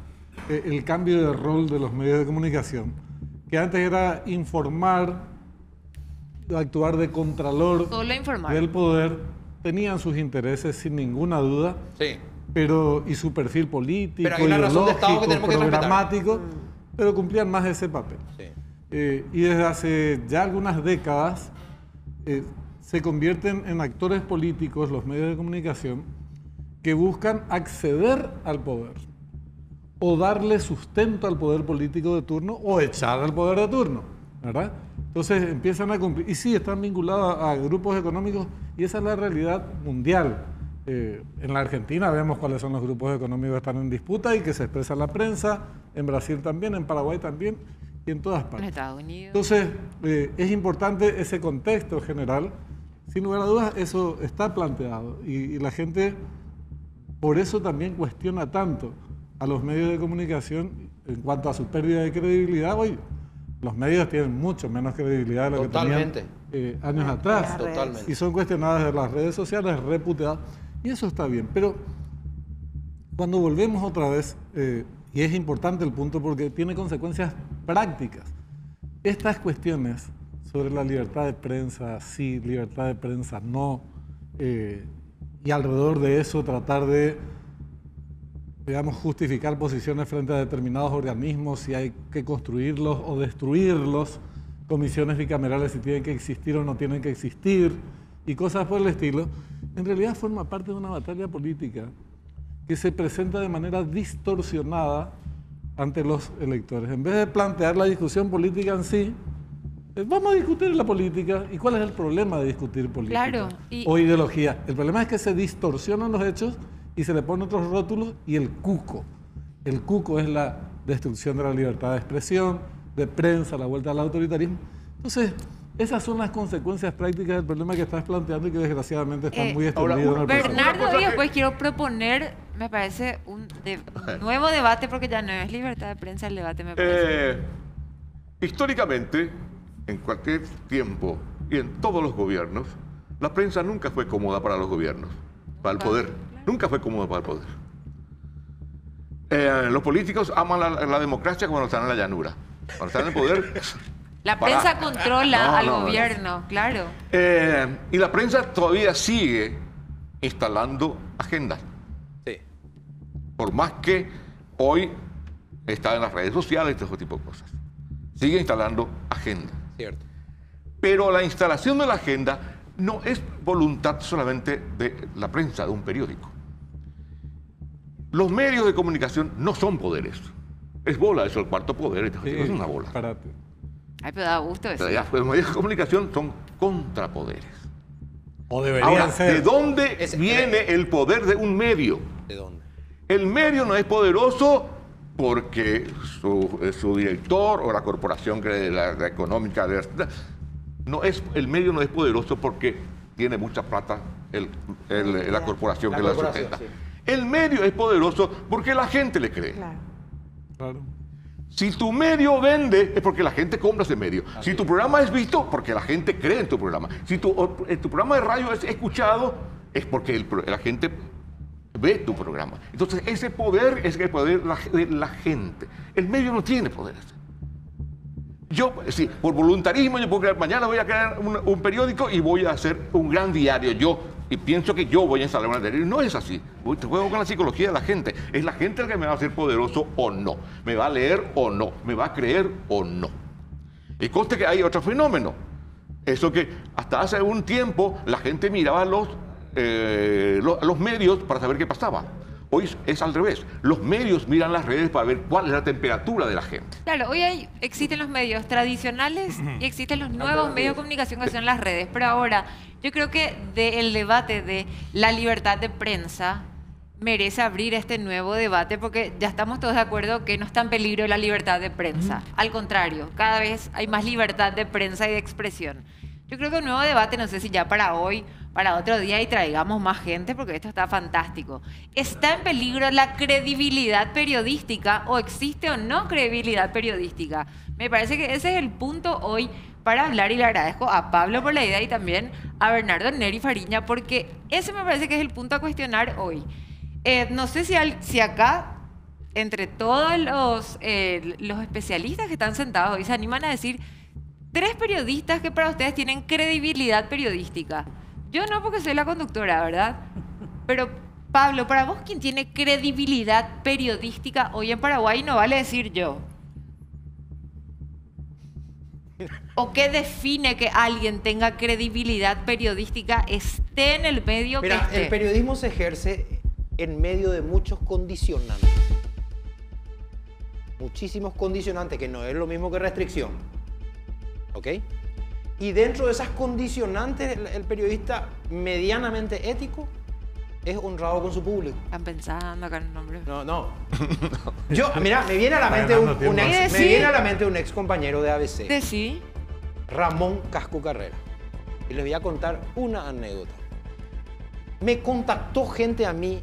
el cambio de rol de los medios de comunicación, que antes era informar, actuar de contralor del poder, tenían sus intereses sin ninguna duda, y su perfil político, ideológico, programático, pero cumplían más ese papel. Y desde hace ya algunas décadas se convierten en actores políticos los medios de comunicación que buscan acceder al poder o darle sustento al poder político de turno o echar al poder de turno, ¿verdad? Entonces empiezan a cumplir, y sí, están vinculados a grupos económicos y esa es la realidad mundial. En la Argentina vemos cuáles son los grupos económicos que están en disputa y que se expresa en la prensa, en Brasil también, en Paraguay también, y en todas partes. En Estados Unidos. Entonces, es importante ese contexto general. Sin lugar a dudas, eso está planteado. Y la gente, por eso también cuestiona tanto a los medios de comunicación en cuanto a su pérdida de credibilidad. Hoy, los medios tienen mucho menos credibilidad de lo que tenían años atrás. Totalmente. Y son cuestionadas de las redes sociales, reputeadas. Y eso está bien. Pero cuando volvemos otra vez... y es importante el punto porque tiene consecuencias prácticas. Estas cuestiones sobre la libertad de prensa, sí, libertad de prensa, no, y alrededor de eso tratar de digamos, justificar posiciones frente a determinados organismos, si hay que construirlos o destruirlos, comisiones bicamerales si tienen que existir o no tienen que existir, y cosas por el estilo, en realidad forma parte de una batalla política que se presenta de manera distorsionada ante los electores. En vez de plantear la discusión política en sí, vamos a discutir la política. ¿Y cuál es el problema de discutir política o ideología? El problema es que se distorsionan los hechos y se le ponen otros rótulos y el cuco. El cuco es la destrucción de la libertad de expresión, de prensa, la vuelta al autoritarismo. Entonces, esas son las consecuencias prácticas del problema que estás planteando y que desgraciadamente están muy extendidos en el presente. Bernardo, y después quiero proponer, me parece, un nuevo debate, porque ya no es libertad de prensa el debate, me parece. Históricamente, en cualquier tiempo y en todos los gobiernos, la prensa nunca fue cómoda para los gobiernos, para el poder. Claro. Nunca fue cómoda para el poder. Los políticos aman la democracia cuando están en la llanura. Cuando están en el poder... La prensa controla al gobierno, claro. Y la prensa todavía sigue instalando agendas. Sí. Por más que hoy está en las redes sociales y todo tipo de cosas. Sigue instalando agendas. Cierto. Pero la instalación de la agenda no es voluntad solamente de la prensa, de un periódico. Los medios de comunicación no son poderes. Es bola, eso, el cuarto poder. Sí, es una bola. Párate. Ay, pero da gusto eso. Los medios de comunicación son contrapoderes. O deberían ser. ¿De dónde viene el poder de un medio? ¿De dónde? El medio no es poderoso porque su director o la corporación la económica el medio no es poderoso porque tiene mucha plata la corporación que la sustenta. Sí. El medio es poderoso porque la gente le cree. Claro. Si tu medio vende, es porque la gente compra ese medio. Si tu programa es visto, porque la gente cree en tu programa. Si tu programa de radio es escuchado, es porque la gente ve tu programa. Entonces, ese poder es el poder de la gente. El medio no tiene poderes. Yo, sí, por voluntarismo, yo puedo crear, mañana voy a crear un periódico y voy a hacer un gran diario. Y pienso que yo voy a instalar un diario. No es así. Te juego con la psicología de la gente. Es la gente la que me va a hacer poderoso o no. Me va a leer o no. Me va a creer o no. Y conste que hay otro fenómeno. Eso que hasta hace un tiempo la gente miraba los medios para saber qué pasaba. Hoy es al revés. Los medios miran las redes para ver cuál es la temperatura de la gente. Claro, hoy existen los medios tradicionales y existen los nuevos medios de comunicación que son las redes. Pero ahora, yo creo que el debate de la libertad de prensa merece abrir este nuevo debate porque ya estamos todos de acuerdo que no está en peligro la libertad de prensa. Al contrario, cada vez hay más libertad de prensa y de expresión. Yo creo que un nuevo debate, no sé si ya para hoy, para otro día y traigamos más gente porque esto está fantástico. ¿Está en peligro la credibilidad periodística o existe o no credibilidad periodística? Me parece que ese es el punto hoy para hablar y le agradezco a Pablo por la idea y también a Bernardo Neri Fariña porque ese me parece que es el punto a cuestionar hoy. No sé si acá, entre todos los especialistas que están sentados hoy, se animan a decir 3 periodistas que para ustedes tienen credibilidad periodística. Yo no, porque soy la conductora, ¿verdad? Pero, Pablo, para vos, ¿quién tiene credibilidad periodística hoy en Paraguay? No vale decir yo. ¿O qué define que alguien tenga credibilidad periodística, esté en el medio que esté? El periodismo se ejerce en medio de muchos condicionantes. Muchísimos condicionantes, que no es lo mismo que restricción. ¿Ok? Y dentro de esas condicionantes, el periodista medianamente ético es honrado con su público. Están pensando acá en el nombre. No. Yo, mira, me viene a la mente un ex compañero de ABC. ¿De sí? Ramón Casco Carrera. Y les voy a contar una anécdota. Me contactó gente a mí,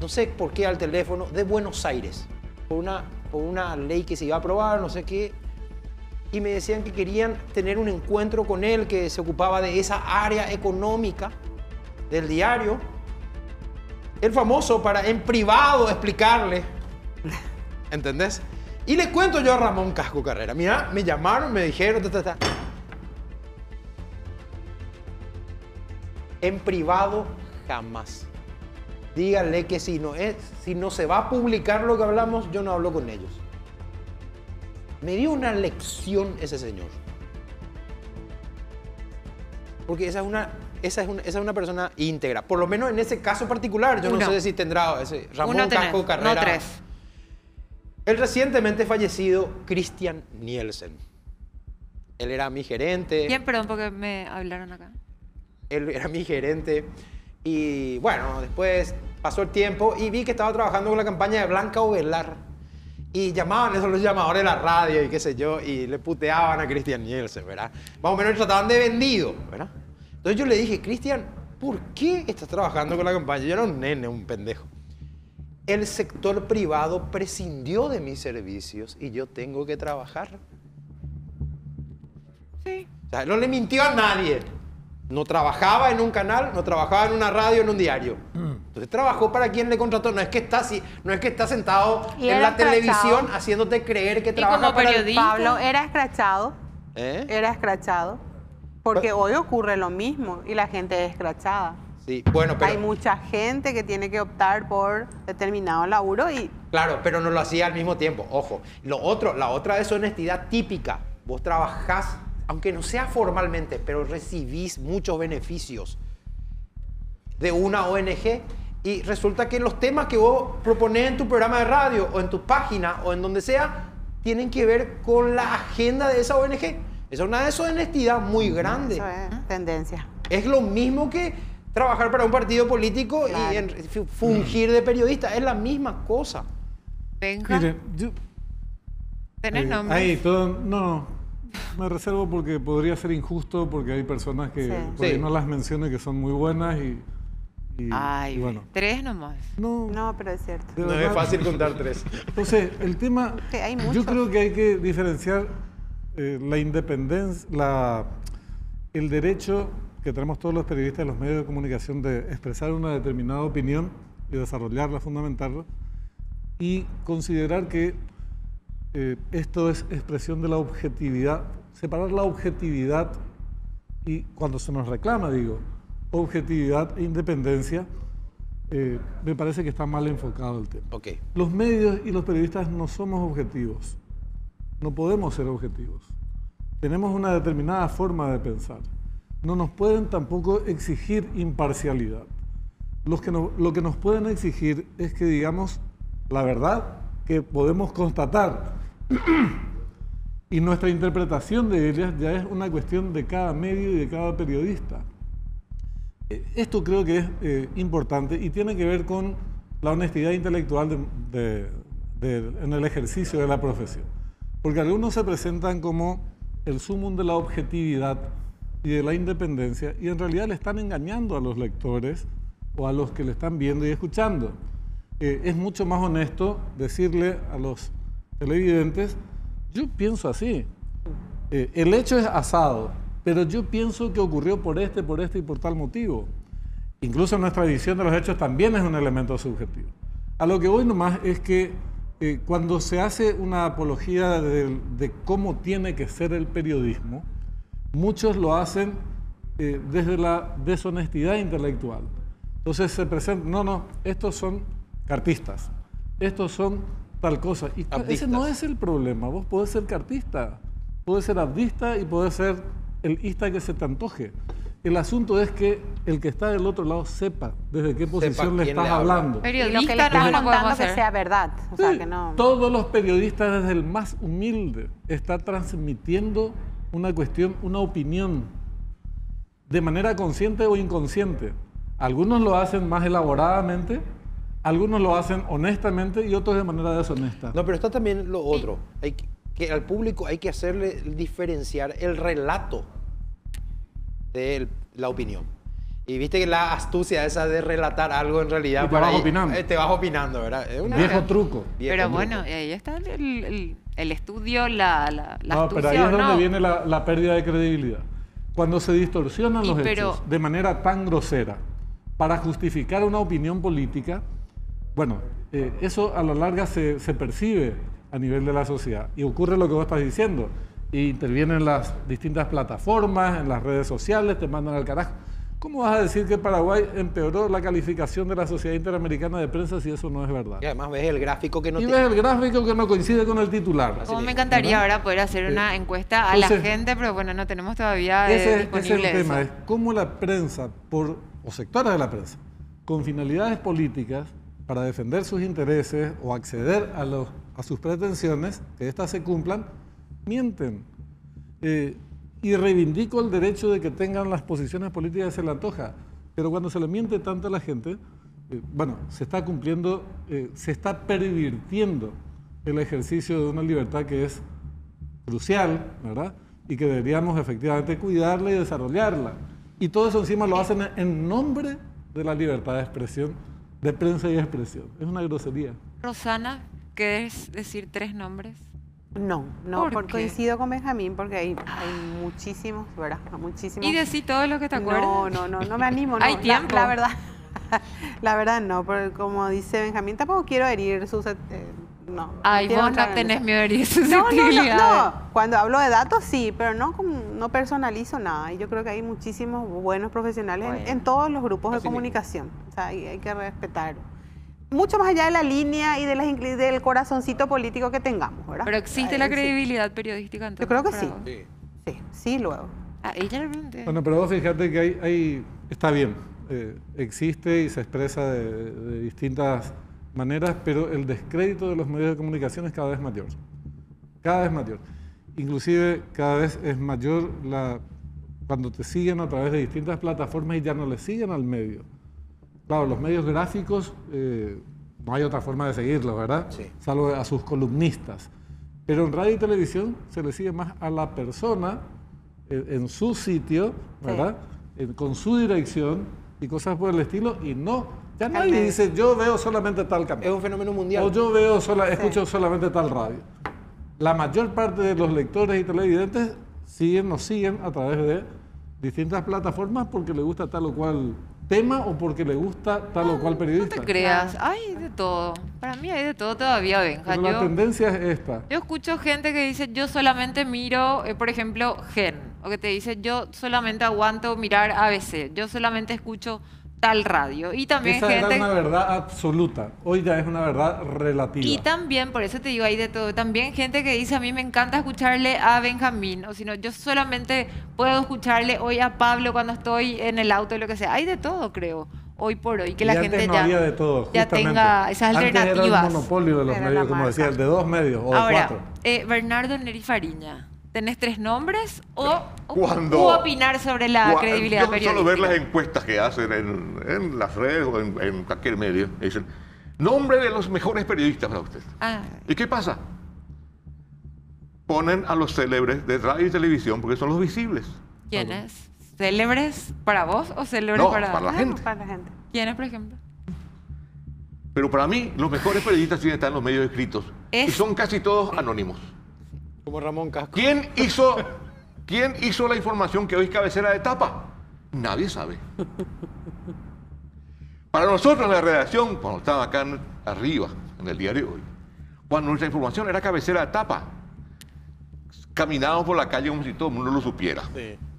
no sé por qué al teléfono, de Buenos Aires, por una ley que se iba a aprobar, no sé qué. Y me decían que querían tener un encuentro con él que se ocupaba de esa área económica del diario. El famoso para en privado explicarle. ¿Entendés? Y le cuento yo a Ramón Casco Carrera. Mira, me llamaron, me dijeron... En privado, jamás. dígale que si no se va a publicar lo que hablamos, yo no hablo con ellos. Me dio una lección ese señor. Porque esa es una persona íntegra. Por lo menos en ese caso particular. Yo no sé si tendrá ese Ramón Casco Carrera. No 3. El recientemente fallecido Christian Nielsen. Él era mi gerente. ¿Quién? Perdón, porque me hablaron acá. Él era mi gerente. Y bueno, después pasó el tiempo y vi que estaba trabajando con la campaña de Blanca Ovelar. Y llamaban esos los llamadores de la radio y qué sé yo, y le puteaban a Christian Nielsen, ¿verdad? Más o menos trataban de vendido, ¿verdad? Entonces yo le dije, Christian, ¿por qué estás trabajando con la campaña? Yo era un nene, un pendejo. El sector privado prescindió de mis servicios y yo tengo que trabajar. Sí. O sea, no le mintió a nadie. No trabajaba en un canal, no trabajaba en una radio, en un diario. Entonces trabajó para quien le contrató. No es que está sentado en la televisión haciéndote creer que trabaja para el... Pablo era escrachado. Era escrachado. Porque hoy ocurre lo mismo y la gente es escrachada. Sí, bueno, pero... Hay mucha gente que tiene que optar por determinado laburo y... Claro, pero no lo hacía al mismo tiempo. Ojo, la otra deshonestidad típica. Vos trabajás, aunque no sea formalmente, pero recibís muchos beneficios de una ONG y resulta que los temas que vos proponés en tu programa de radio o en tu página o en donde sea tienen que ver con la agenda de esa ONG. Esa es una deshonestidad muy grande. Eso es tendencia. Es lo mismo que trabajar para un partido político y fungir de periodista. Es la misma cosa. Venga. Mire, yo... ¿Tenés nombre? Ahí, todo... No, me reservo porque podría ser injusto porque hay personas que por ahí no las menciono que son muy buenas y bueno. 3 nomás. No, pero es cierto. No es fácil contar 3. Entonces, el tema... hay yo creo que hay que diferenciar la independencia, el derecho que tenemos todos los periodistas de los medios de comunicación de expresar una determinada opinión y desarrollarla, fundamentarla, y considerar que esto es expresión de la objetividad, separar la objetividad y cuando se nos reclama, digo, objetividad e independencia, me parece que está mal enfocado el tema. Okay. Los medios y los periodistas no somos objetivos, no podemos ser objetivos. Tenemos una determinada forma de pensar. No nos pueden tampoco exigir imparcialidad. Lo que nos pueden exigir es que digamos la verdad que podemos constatar. Y nuestra interpretación de ellas ya es una cuestión de cada medio y de cada periodista. Esto creo que es importante y tiene que ver con la honestidad intelectual en el ejercicio de la profesión. Porque algunos se presentan como el sumum de la objetividad y de la independencia y en realidad le están engañando a los lectores o a los que le están viendo y escuchando. Es mucho más honesto decirle a los televidentes, yo pienso así, el hecho es asado, pero yo pienso que ocurrió por este y por tal motivo. Incluso nuestra edición de los hechos también es un elemento subjetivo. A lo que voy nomás es que cuando se hace una apología de cómo tiene que ser el periodismo, muchos lo hacen desde la deshonestidad intelectual. Entonces se presentan, no, estos son cartistas, estos son tal cosa. Y ese no es el problema. Vos podés ser cartista, podés ser abdista y podés ser el ista que se te antoje. El asunto es que el que está del otro lado sepa desde qué posición le estás hablando. Y lo que le estás contando que sea verdad. O sea, que no... Todos los periodistas, desde el más humilde, están transmitiendo una cuestión, una opinión, de manera consciente o inconsciente. Algunos lo hacen más elaboradamente, algunos lo hacen honestamente y otros de manera deshonesta. No, pero está también lo otro. Que al público hay que hacerle diferenciar el relato de la opinión. Y viste que la astucia esa de relatar algo en realidad... Y te vas opinando. Te vas opinando, ¿verdad? Es un viejo truco. Pero bueno, ahí está el estudio, la astucia. No, pero ahí es donde viene la pérdida de credibilidad. Cuando se distorsionan los hechos de manera tan grosera para justificar una opinión política, bueno, eso a la larga se percibe a nivel de la sociedad. Y ocurre lo que vos estás diciendo. Y intervienen las distintas plataformas, en las redes sociales, te mandan al carajo. ¿Cómo vas a decir que Paraguay empeoró la calificación de la Sociedad Interamericana de Prensa si eso no es verdad? Y además ves el gráfico que no ves el gráfico que no coincide con el titular. Como me encantaría ahora poder hacer una encuesta a la gente, pero bueno, no tenemos todavía disponible ese es el tema, eso. es cómo la prensa, o sectores de la prensa, con finalidades políticas, para defender sus intereses o acceder a sus pretensiones, que éstas se cumplan, mienten. Y reivindico el derecho de que tengan las posiciones políticas que se le antoja. Pero cuando se le miente tanto a la gente, se está cumpliendo, se está pervirtiendo el ejercicio de una libertad que es crucial, ¿verdad? Y que deberíamos efectivamente cuidarla y desarrollarla. Y todo eso encima lo hacen en nombre de la libertad de expresión, de prensa y expresión. Es una grosería. Rosana, ¿quieres decir 3 nombres? No, coincido con Benjamín porque hay muchísimos, ¿verdad? Muchísimos. ¿Y decir todo lo que te acuerdas? No me animo. No. ¿Hay tiempo? La verdad no, porque como dice Benjamín, tampoco quiero herir sus... no. Ay, vos no tenés miedo de herir susceptibilidades. No, cuando hablo de datos sí, pero no personalizo nada. Y yo creo que hay muchísimos buenos profesionales en todos los grupos de comunicación. O sea, hay que respetar. Mucho más allá de la línea y del corazoncito político que tengamos, ¿verdad? Pero existe la credibilidad periodística entonces. Yo creo que sí. Sí, luego. Ella le pregunté. Bueno, pero vos fíjate que está bien, existe y se expresa de distintas maneras, pero el descrédito de los medios de comunicación es cada vez mayor. Cada vez mayor. Inclusive cada vez es mayor cuando te siguen a través de distintas plataformas y ya no le siguen al medio. Claro, los medios gráficos, no hay otra forma de seguirlos, ¿verdad? Sí. Salvo a sus columnistas. Pero en radio y televisión se le sigue más a la persona en su sitio, ¿verdad? Con su dirección y cosas por el estilo. Y ya nadie dice, yo veo solamente tal canal. Es un fenómeno mundial. O yo escucho solamente tal radio. La mayor parte de los lectores y televidentes nos siguen a través de distintas plataformas porque les gusta tal o cual tema o porque le gusta tal o cual periodista. No te creas, hay de todo. Para mí hay de todo todavía, Benja. Pero la tendencia es esta. Yo escucho gente que dice, yo solamente miro, por ejemplo, Gen, o que te dice, yo solamente aguanto mirar ABC, yo solamente escucho tal radio. Y también esa era una verdad absoluta, hoy ya es una verdad relativa. Y también, por eso te digo, hay de todo. También gente que dice, a mí me encanta escucharle a Benjamín, o si no, yo solamente puedo escucharle hoy a Pablo cuando estoy en el auto, lo que sea. Hay de todo, creo, hoy por hoy, que la gente no había de todo, ya tenga esas alternativas. Antes era el monopolio de los medios, como decía, de 2 medios o de 4. Bernardo Neri Fariña, ¿tenés 3 nombres o opinar sobre la credibilidad periodística? Yo solo ver las encuestas que hacen en las redes o en cualquier medio. Dicen, nombre de los mejores periodistas para usted. ¿Y qué pasa? Ponen a los célebres de radio y televisión porque son los visibles. ¿Quiénes? ¿Célebres para vos o célebres para la gente? Para la gente. ¿Quiénes, por ejemplo? Pero para mí, los mejores periodistas sí están en los medios escritos. Y son casi todos anónimos. Como Ramón Casco. ¿Quién hizo la información que hoy es cabecera de tapa? Nadie sabe. Para nosotros en la redacción, cuando estaba acá arriba, en el diario hoy, cuando nuestra información era cabecera de tapa, caminábamos por la calle como si todo el mundo lo supiera.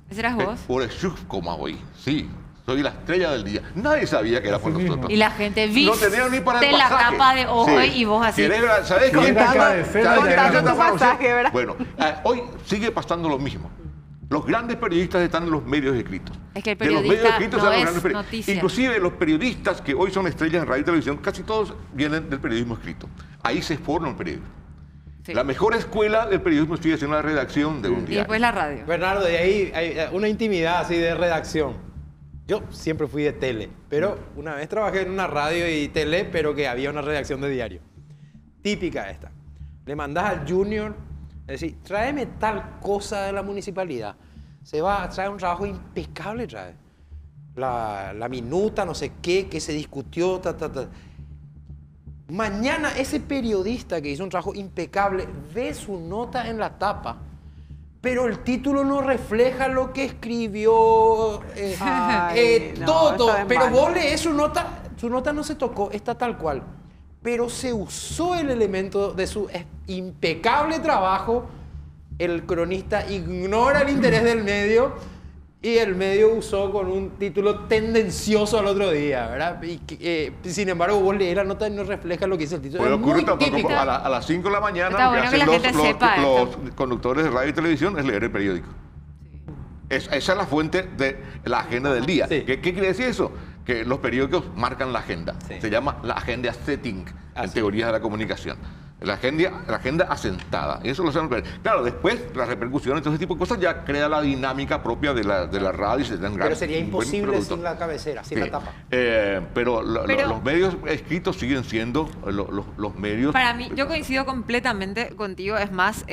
¿Ese eras vos? Por eso como hoy, sí. Soy la estrella del día. Nadie sabía que era por nosotros. Y la gente viste no tenían ni para el la tapa de hoy y vos así. ¿Sabés qué pasaje, ¿verdad? Bueno, hoy sigue pasando lo mismo. Los grandes periodistas están en los medios escritos. Es que el periodista no es noticia. Inclusive los periodistas que hoy son estrellas en radio y televisión, casi todos vienen del periodismo escrito. Ahí se forma el periodismo. Sí. La mejor escuela del periodismo sigue siendo la redacción de un diario. Y después la radio. Bernardo, de ahí hay una intimidad así de redacción. Yo siempre fui de tele, pero una vez trabajé en una radio y tele, pero que había una redacción de diario. Típica esta. Le mandás al junior, es decir, tráeme tal cosa de la municipalidad. Se va a traer un trabajo impecable, trae. La minuta, no sé qué, que se discutió, Mañana ese periodista que hizo un trabajo impecable ve su nota en la tapa, pero el título no refleja lo que escribió, todo. Pero vos lees su nota no se tocó, está tal cual. Pero se usó el elemento de su impecable trabajo, el cronista ignora el interés del medio Y el medio usó con un título tendencioso al otro día, ¿verdad? Y sin embargo, vos lees la nota y no refleja lo que dice el título. Pero Es muy ocurre tampoco típico. a las 5 de la mañana Está lo que bueno que hacen la gente sepa los esto. conductores de radio y televisión es leer el periódico. Esa es la fuente de la agenda del día. Sí. ¿Qué quiere decir eso? Que los periódicos marcan la agenda. Sí. Se llama la agenda setting en Así. teorías de la comunicación. La agenda asentada. Eso lo hacen. Claro, después las repercusiones, todo ese tipo de cosas ya crea la dinámica propia de la radio. Y se dan Pero sería un buen imposible producto. sin la cabecera, sin Sí. la tapa. Pero Pero- los medios escritos siguen siendo los medios. Para mí, yo coincido completamente contigo. Es más,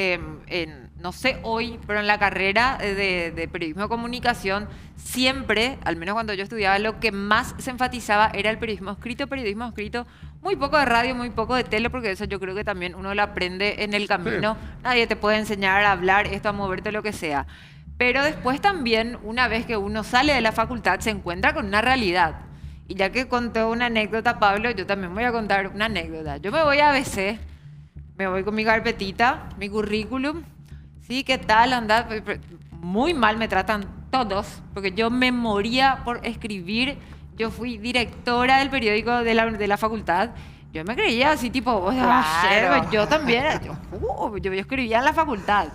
no sé hoy, pero en la carrera de periodismo de comunicación, siempre, al menos cuando yo estudiaba, lo que más se enfatizaba era el periodismo escrito, muy poco de radio, muy poco de tele, porque eso yo creo que también uno lo aprende en el camino. Nadie te puede enseñar a hablar esto, a moverte, lo que sea. Pero después también, una vez que uno sale de la facultad, se encuentra con una realidad. Y ya que contó una anécdota, Pablo, yo también voy a contar una anécdota. Yo me voy a ABC, me voy con mi carpetita, mi currículum. Sí, ¿qué tal? Anda, muy mal me tratan todos, porque yo me moría por escribir. Yo fui directora del periódico de la facultad. Yo me creía así, tipo, Claro. yo también. Yo escribía en la facultad.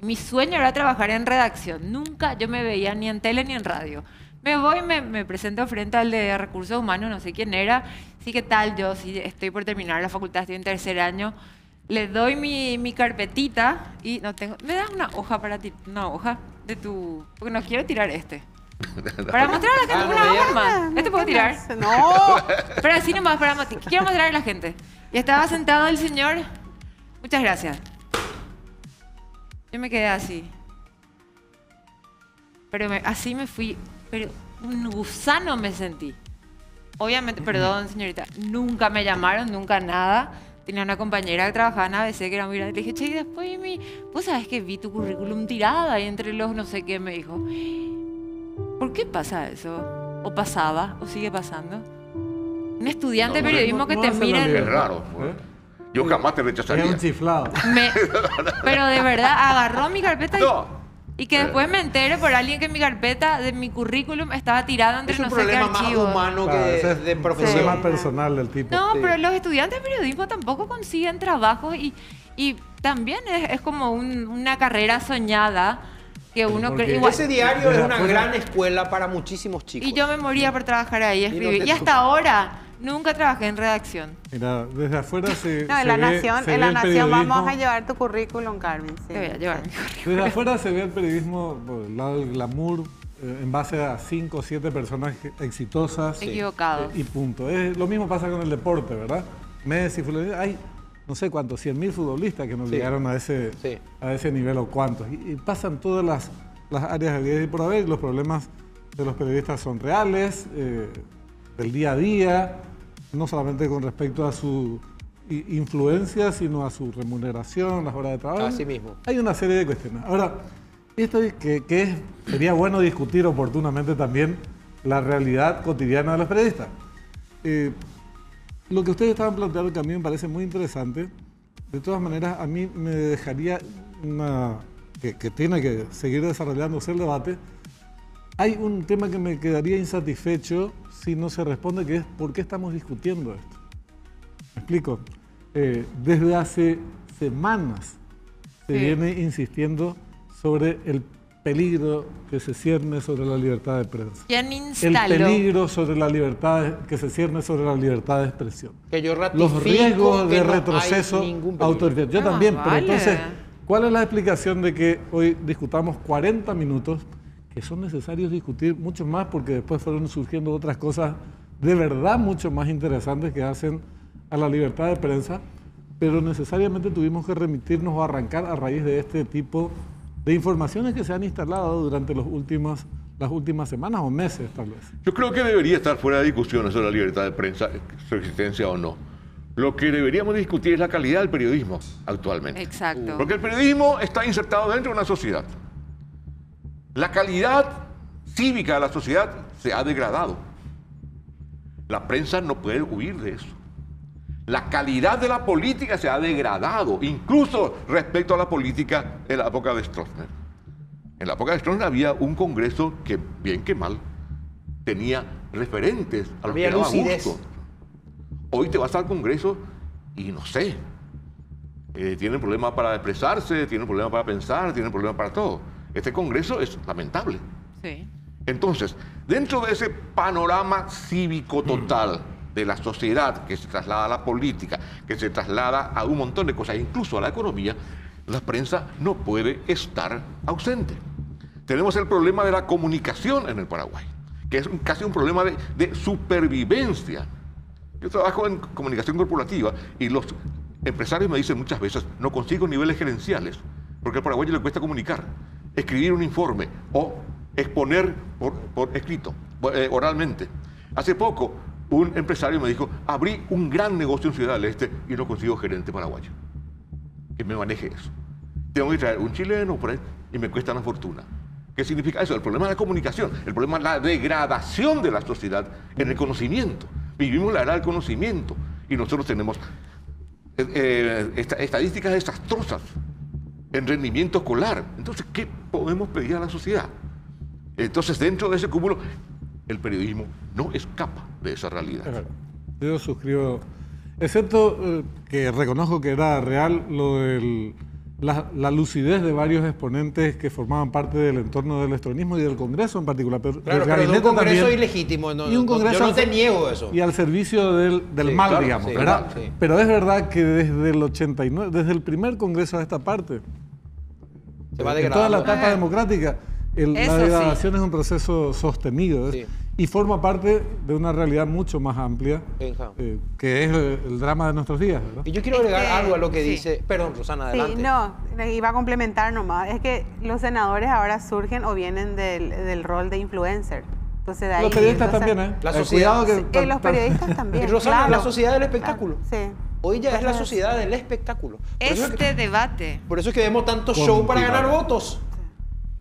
Mi sueño era trabajar en redacción. Nunca yo me veía ni en tele ni en radio. Me voy, me presento frente al de Recursos Humanos, no sé quién era. Sí, ¿qué tal? Yo sí estoy por terminar la facultad, estoy en tercer año. Le doy mi carpetita y no tengo... ¿Me das una hoja para ti? Una hoja de tu... Porque no quiero tirar este. Para mostrar a la gente una hoja más. ¿Este puedo tirar? No. Pero así nomás, quiero mostrar a la gente. Y estaba sentado el señor. Muchas gracias. Yo me quedé así. Pero así me fui. Pero un gusano me sentí. Obviamente, perdón, señorita, nunca me llamaron, nunca nada. Tenía una compañera que trabajaba en ABC que era muy grande. Le dije, che, y después vos sabés que vi tu currículum tirada ahí entre los no sé qué. Me dijo, ¿por qué pasa eso? ¿O pasaba? ¿O sigue pasando? Un estudiante de periodismo que te hace la mira... Es libertad. raro. Yo jamás te Es rechazaría. un chiflado. Pero de verdad, agarró mi carpeta y que No. después me entere por alguien que mi carpeta de mi currículum estaba tirada entre Es un no sé qué problema más archivos. humano Claro, que ese es de un profesión. problema personal del tipo. No, Sí. pero los estudiantes de periodismo tampoco consiguen trabajo y también es como una carrera soñada que uno porque cree... igual- Ese diario es Desde una afuera- gran escuela para muchísimos chicos. y yo me moría por trabajar ahí, escribir. te- Y hasta ahora nunca trabajé en redacción. Mira, desde afuera se. No, se en la ve- Nación, se en ve la el Nación vamos periodismo- a llevar tu currículum, Carmen. Sí. Te voy a llevar mi currículum. Desde afuera se ve el periodismo por el lado del glamour, en base a 5 o 7 personas exitosas. Equivocado. Y punto. Lo mismo pasa con el deporte, ¿verdad? Messi, hay no sé cuántos, 100.000 futbolistas que no Sí. llegaron a ese nivel o cuántos. Y pasan todas las áreas de vida y por haber. Los problemas de los periodistas son reales, del día a día, no solamente con respecto a su influencia, sino a su remuneración, las horas de trabajo. Así mismo. Hay una serie de cuestiones. Ahora, esto es sería bueno discutir oportunamente también la realidad cotidiana de los periodistas. Lo que ustedes estaban planteando, que a mí me parece muy interesante, de todas maneras, a mí me dejaría que tiene que seguir desarrollándose el debate. Hay un tema que me quedaría insatisfecho si no se responde, que es ¿por qué estamos discutiendo esto? ¿Me explico? Desde hace semanas se viene insistiendo sobre el peligro que se cierne sobre la libertad de prensa. ¿Quién El instaló? peligro sobre la libertad que se cierne sobre la libertad de expresión. Que yo ratifico Los riesgos que de no hay retroceso ningún peligro. autoritario. Yo Ah, también, pero vale. entonces, ¿cuál es la explicación de que hoy discutamos 40 minutos, que son necesarios discutir mucho más porque después fueron surgiendo otras cosas de verdad mucho más interesantes que hacen a la libertad de prensa, pero necesariamente tuvimos que remitirnos o arrancar a raíz de este tipo de informaciones que se han instalado durante las últimas semanas o meses, tal vez? Yo creo que debería estar fuera de discusión sobre la libertad de prensa, su existencia o no. Lo que deberíamos discutir es la calidad del periodismo actualmente. Exacto. Porque el periodismo está insertado dentro de una sociedad. La calidad cívica de la sociedad se ha degradado. La prensa no puede huir de eso. La calidad de la política se ha degradado, incluso respecto a la política en la época de Stroessner. En la época de Stroessner había un Congreso que, bien que mal, tenía referentes a los que Había daba lucidez. gusto. Hoy te vas al Congreso y no sé, tienen problemas para expresarse, tienen problemas para pensar, tienen problemas para todo. Este Congreso es lamentable. Sí. Entonces, dentro de ese panorama cívico total de la sociedad que se traslada a la política, que se traslada a un montón de cosas, incluso a la economía, la prensa no puede estar ausente. Tenemos el problema de la comunicación en el Paraguay, que es casi un problema de supervivencia. Yo trabajo en comunicación corporativa y los empresarios me dicen muchas veces, no consigo niveles gerenciales, porque al paraguayo le cuesta comunicar, escribir un informe o exponer por escrito, oralmente. Hace poco, un empresario me dijo, abrí un gran negocio en Ciudad del Este y no consigo gerente paraguayo que me maneje eso. Tengo que traer un chileno por ahí y me cuesta una fortuna. ¿Qué significa eso? El problema de la comunicación, el problema de la degradación de la sociedad en el conocimiento. Vivimos la era del conocimiento y nosotros tenemos estadísticas desastrosas en rendimiento escolar. Entonces, ¿qué podemos pedir a la sociedad? Entonces, dentro de ese cúmulo, el periodismo no escapa de esa realidad. Yo suscribo, excepto que reconozco que era real lo de la lucidez de varios exponentes que formaban parte del entorno del estronismo y del Congreso en particular. Pero Claro, el pero de un gabinete Congreso también, ilegítimo, no, y un no, Congreso yo no te niego eso. y al servicio del Sí, mal, claro, digamos, sí, ¿verdad? sí. Pero es verdad que desde el 89, desde el primer Congreso a esta parte, Se va en toda la degradando. etapa democrática, la Eso sí. degradación es un proceso sostenido Sí. y forma parte de una realidad mucho más amplia, Benja. que es el drama de nuestros días, ¿verdad? Y yo quiero agregar algo a lo que sí. dice... Perdón, Rosana, adelante. Sí, no, iba a complementar nomás. Es que los senadores ahora surgen o vienen del rol de influencer. Entonces, de ahí, Los periodistas entonces- también, ¿eh? La sociedad- Cuidado que... Los periodistas también. Y Rosana, claro. la sociedad del espectáculo. Sí. Hoy ya es la Entonces, sociedad del espectáculo. Debate. Por eso es que vemos tanto show para ganar votos.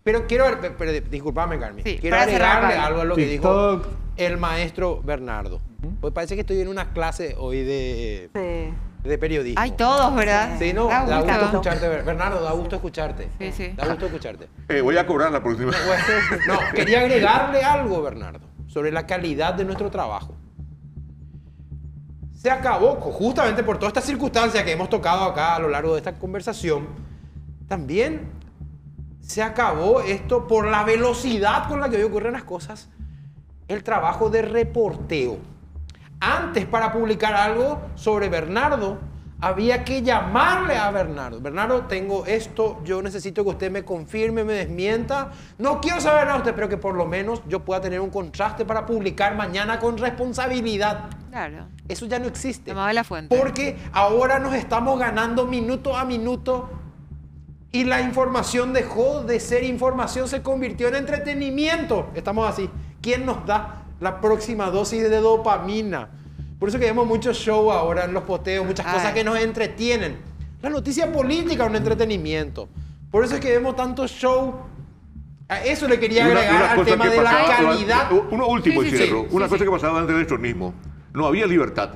Pero quiero ver, disculpame, Carmen. Sí, Quiero para cerrar, agregarle Pablo. algo a lo que dijo TikTok. el maestro Bernardo. Pues parece que estoy en una clase hoy de Sí. periodismo. Hay todos, ¿verdad? Sí, no, Da da gusto gusto. escucharte. Bernardo, da gusto escucharte. Sí, sí. Da gusto escucharte. Voy a cobrar la próxima. No, quería agregarle algo, Bernardo, sobre la calidad de nuestro trabajo. Se acabó, justamente por toda esta circunstancia que hemos tocado acá a lo largo de esta conversación, también se acabó esto por la velocidad con la que hoy ocurren las cosas, el trabajo de reporteo. Antes, para publicar algo sobre Bernardo, había que llamarle a Bernardo. Bernardo, tengo esto, yo necesito que usted me confirme, me desmienta. No quiero saber nada de usted, pero que por lo menos yo pueda tener un contraste para publicar mañana con responsabilidad. Claro. Eso ya no existe. Llamaba a la fuente. Porque ahora nos estamos ganando minuto a minuto y la información dejó de ser información, se convirtió en entretenimiento. Estamos así. ¿Quién nos da la próxima dosis de dopamina? Por eso que vemos mucho show ahora en los posteos, muchas cosas que nos entretienen. La noticia política es un entretenimiento. Por eso es que vemos tanto show. A eso le quería agregar al cosa tema que de la pasaba calidad. Uno último, Sí, y sí, cierro. sí, Una sí, cosa sí. que pasaba antes del estronismo. No había libertad,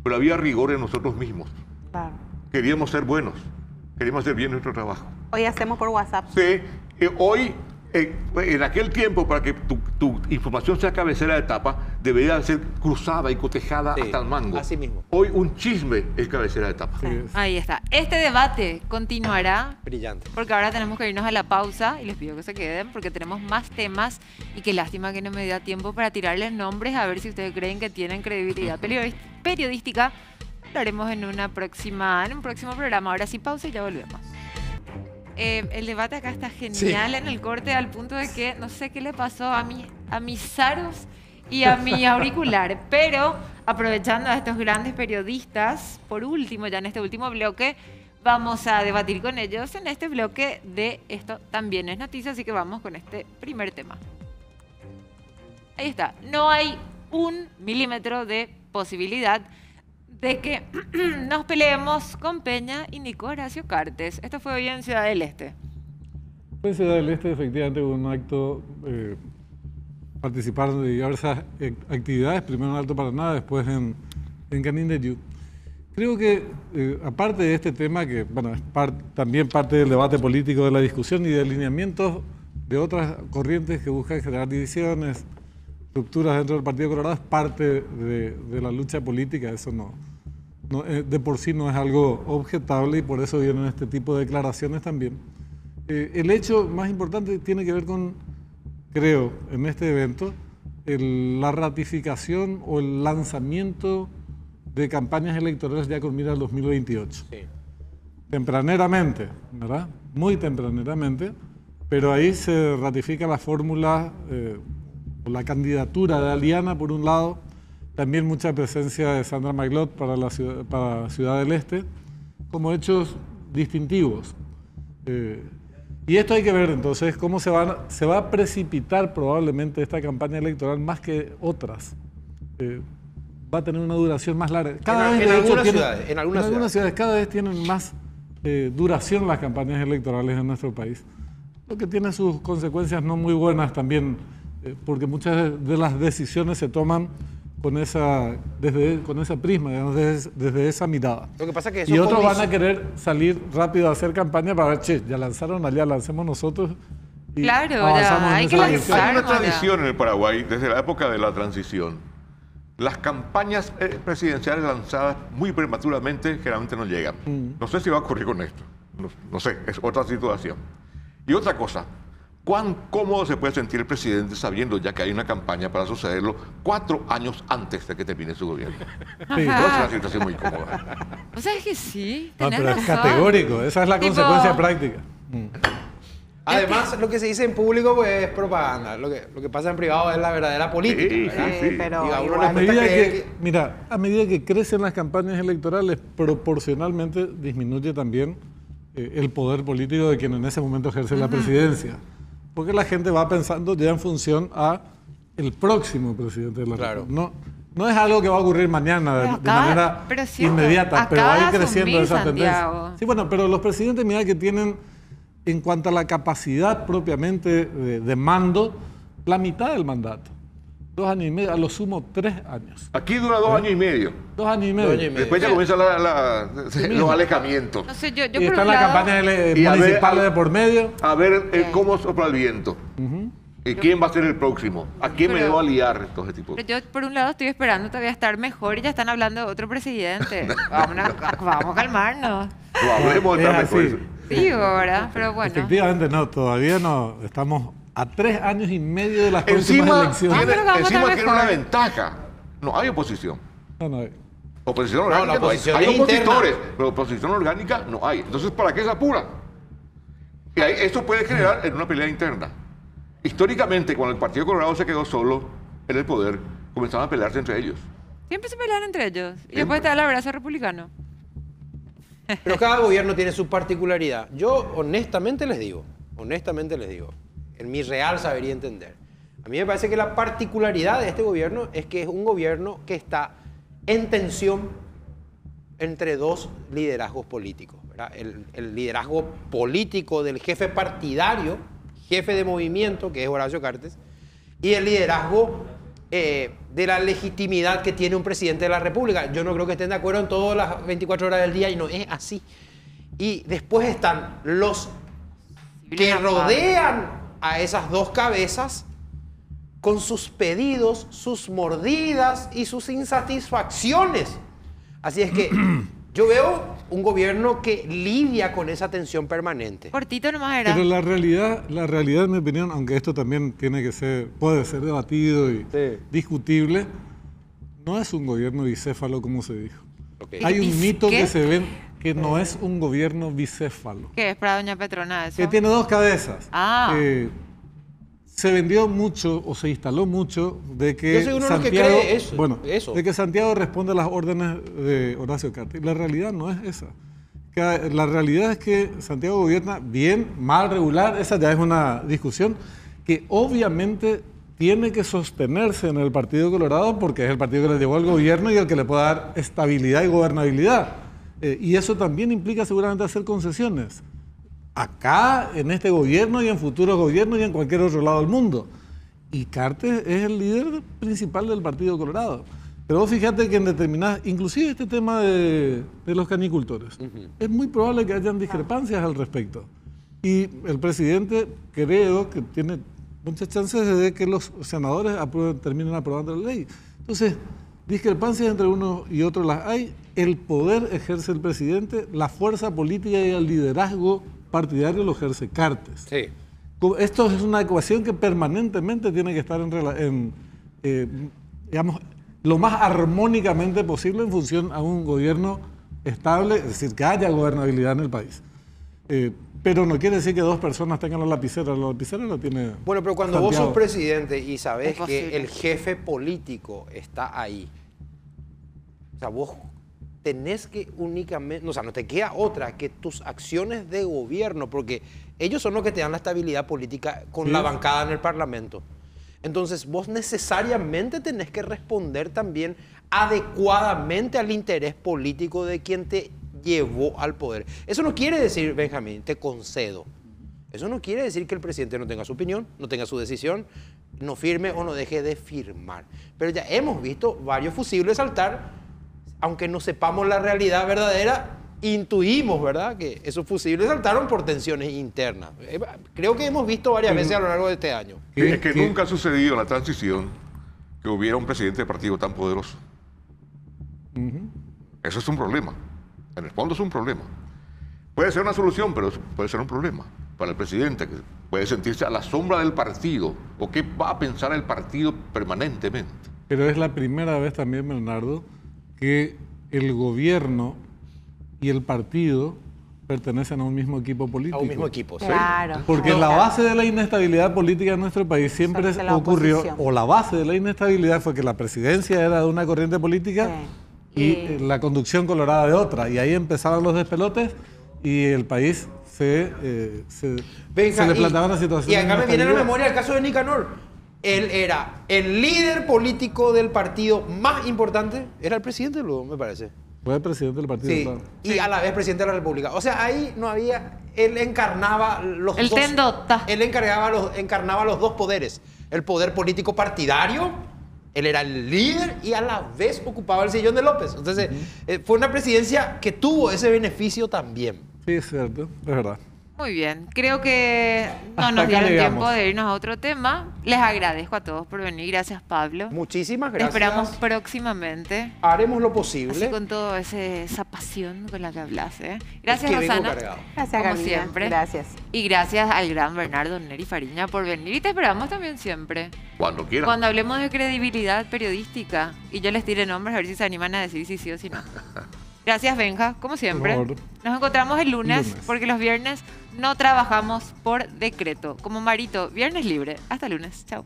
pero había rigor en nosotros mismos. Claro. Queríamos ser buenos, queríamos hacer bien nuestro trabajo. Hoy hacemos por WhatsApp. Sí, hoy, en aquel tiempo, para que tu información sea cabecera de etapa, debería ser cruzada y cotejada Sí, hasta el mango. así mismo. Hoy un chisme es cabecera de etapa. Ahí está. Este debate continuará Brillante. porque ahora tenemos que irnos a la pausa y les pido que se queden porque tenemos más temas y qué lástima que no me da tiempo para tirarles nombres a ver si ustedes creen que tienen credibilidad periodística. Lo haremos en un próximo programa. Ahora sí, pausa y ya volvemos. El debate acá está genial en el corte al punto de que no sé qué le pasó a mis zaros y a mi auricular, pero aprovechando a estos grandes periodistas, por último, ya en este último bloque, vamos a debatir con ellos en este bloque de Esto También es Noticia, así que vamos con este primer tema. Ahí está, no hay 1 milímetro de posibilidad de que nos peleemos con Peña y Nico Horacio Cartes. Esto fue hoy en Ciudad del Este. Fue en Ciudad del Este, efectivamente, hubo un acto, participaron de diversas actividades, primero en Alto Paraná, después en Canindeyú. Creo que, aparte de este tema, que bueno, es también parte del debate político de la discusión y de alineamientos de otras corrientes que buscan generar divisiones, rupturas dentro del Partido Colorado, es parte de la lucha política. Eso de por sí no es algo objetable y por eso vienen este tipo de declaraciones también. El hecho más importante tiene que ver con, creo, en este evento, la ratificación o el lanzamiento de campañas electorales ya con mira al 2028. Sí. Tempraneramente, ¿verdad? Muy tempraneramente, pero ahí se ratifica la fórmula, la candidatura de Aliana por un lado, también mucha presencia de Sandra Maglot para Ciudad del Este, como hechos distintivos. Y esto hay que ver entonces cómo se va a precipitar probablemente esta campaña electoral más que otras. Va a tener una duración más larga. En algunas ciudades cada vez tienen más duración las campañas electorales en nuestro país, lo que tiene sus consecuencias no muy buenas también, porque muchas de las decisiones se toman con esa prisma, digamos, desde esa mirada. Lo que pasa es que y otros van a querer salir rápido a hacer campaña para ver, che, ya lanzaron allá, lancemos nosotros. Y claro, hay que lanzar. Hay una tradición en el Paraguay, desde la época de la transición. Las campañas presidenciales lanzadas muy prematuramente generalmente no llegan. No sé si va a ocurrir con esto. No sé, es otra situación. Y otra cosa, ¿cuán cómodo se puede sentir el presidente sabiendo ya que hay una campaña para sucederlo 4 años antes de que termine su gobierno? Sí. Es una situación muy cómoda. O sea, es que sí, tenés razón. Es categórico, esa es la consecuencia práctica. Además, lo que se dice en público pues, es propaganda. Lo que pasa en privado es la verdadera política. Sí. Pero a medida que crecen las campañas electorales, proporcionalmente disminuye también el poder político de quien en ese momento ejerce la presidencia. Porque la gente va pensando ya en función a el próximo presidente de la República. No es algo que va a ocurrir mañana de manera inmediata, pero va a ir creciendo esa tendencia. Sí, bueno, pero los presidentes, mira que tienen, en cuanto a la capacidad propiamente de mando, la mitad del mandato. 2 años y medio, a lo sumo 3 años. Aquí dura 2 años y medio. 2 años y medio. Después ya comienzan los alejamientos. No sé, yo y están las campañas municipales de por medio. A ver cómo sopla el viento. ¿Y quién va a ser el próximo? ¿A quién me debo aliar? Todo ese tipo. Pero yo, por un lado, estoy esperando todavía estar mejor y ya están hablando de otro presidente. Vamos a calmarnos. No hablemos de estar mejor. Sí, ¿verdad? Pero bueno. Efectivamente, no, todavía no. Estamos a 3 años y medio de las próximas elecciones. Encima tiene una ventaja. No hay oposición. No hay. Oposición orgánica no hay. Hay opositores, pero oposición orgánica no hay. Entonces, ¿para qué se apura? Y esto puede generar en una pelea interna. Históricamente, cuando el Partido Colorado se quedó solo en el poder, comenzaban a pelearse entre ellos. Siempre se pelean entre ellos. Y después está el abrazo republicano. Pero cada gobierno tiene su particularidad. Yo honestamente les digo, en mi real saber y entender, a mí me parece que la particularidad de este gobierno es que es un gobierno que está en tensión entre 2 liderazgos políticos, ¿verdad? El liderazgo político del jefe partidario, jefe de movimiento, que es Horacio Cartes, y el liderazgo de la legitimidad que tiene un presidente de la República. Yo no creo que estén de acuerdo en todas las 24 horas del día y no es así. Y después están los que rodean a esas 2 cabezas con sus pedidos, sus mordidas y sus insatisfacciones. Así es que yo veo un gobierno que lidia con esa tensión permanente. Cortito nomás era. Pero la realidad, en mi opinión, aunque esto también puede ser debatido y discutible, no es un gobierno bicéfalo como se dijo. Hay un mito que se ve que no es un gobierno bicéfalo. ¿Qué es para doña Petrona eso? Que tiene 2 cabezas. Se vendió mucho o se instaló mucho de que Santiago, de que Santiago responde a las órdenes de Horacio Cartes. La realidad no es esa. La realidad es que Santiago gobierna bien, mal, regular. Esa ya es una discusión que obviamente tiene que sostenerse en el Partido Colorado porque es el partido que le llevó al gobierno y el que le puede dar estabilidad y gobernabilidad. Y eso también implica seguramente hacer concesiones. Acá, en este gobierno y en futuros gobiernos y en cualquier otro lado del mundo. Y Cartes es el líder principal del Partido Colorado. Pero vos fíjate que en determinadas, inclusive este tema de los canicultores, es muy probable que hayan discrepancias al respecto. Y el presidente creo que tiene muchas chances de que los senadores terminen aprobando la ley. Entonces, discrepancias entre uno y otro las hay. El poder ejerce el presidente, la fuerza política y el liderazgo partidario lo ejerce Cartes. Sí. Esto es una ecuación que permanentemente tiene que estar digamos, lo más armónicamente posible en función a un gobierno estable, es decir, que haya gobernabilidad en el país. Pero no quiere decir que dos personas tengan la lapicera la tiene Bueno, pero cuando Santiago. vos sos presidente y sabés Es posible. que el jefe político está ahí, o sea, vos tenés que únicamente, o sea, no te queda otra que tus acciones de gobierno, porque ellos son los que te dan la estabilidad política con la bancada en el Parlamento. Entonces, vos necesariamente tenés que responder también adecuadamente al interés político de quien te llevó al poder. Eso no quiere decir, Benjamín, te concedo. Eso no quiere decir que el presidente no tenga su opinión, no tenga su decisión, no firme o no deje de firmar. Pero ya hemos visto varios fusibles saltar, aunque no sepamos la realidad verdadera, intuimos, ¿verdad?, que esos fusibles saltaron por tensiones internas. Creo que hemos visto varias veces a lo largo de este año. Es que nunca ha sucedido en la transición que hubiera un presidente de partido tan poderoso. Eso es un problema. En el fondo es un problema. Puede ser una solución, pero puede ser un problema para el presidente, que puede sentirse a la sombra del partido, o qué va a pensar el partido permanentemente. Pero es la primera vez también, Bernardo, que el gobierno y el partido pertenecen a un mismo equipo político. A un mismo equipo, sí. Claro. Porque la base de la inestabilidad política en nuestro país siempre De la ocurrió, oposición. o la base de la inestabilidad fue que la presidencia era de una corriente política y la conducción colorada de otra. Y ahí empezaban los despelotes y el país se le planteaba una situación. Y acá me viene a la inestabilidad. memoria el caso de Nicanor. Él era el líder político del partido más importante, era el presidente luego, me parece. Fue el presidente del partido. Sí, claro. y a la vez presidente de la República. O sea, ahí no había, él encarnaba los El dos. tendota. Él encarnaba los dos poderes. El poder político partidario, él era el líder y a la vez ocupaba el sillón de López. Entonces, fue una presidencia que tuvo ese beneficio también. Sí, es cierto, es verdad. Muy bien, creo que no Hasta nos acá dieron llegamos. tiempo de irnos a otro tema. Les agradezco a todos por venir. Gracias, Pablo. Muchísimas Te gracias. esperamos próximamente. Haremos lo Así posible. con toda esa pasión con la que hablas. Gracias, Es que vengo Rosana. cargado. Gracias, como Carolina. siempre. Gracias. Y gracias al gran Bernardo Neri Fariña por venir. Y te esperamos también siempre. Cuando quiera. Cuando hablemos de credibilidad periodística y yo les tire nombres a ver si se animan a decir si sí o si no. Gracias, Benja, como siempre. Por favor. Nos encontramos el lunes, Lunes. porque los viernes no trabajamos por decreto. Como Marito, viernes libre. Hasta lunes. Chao.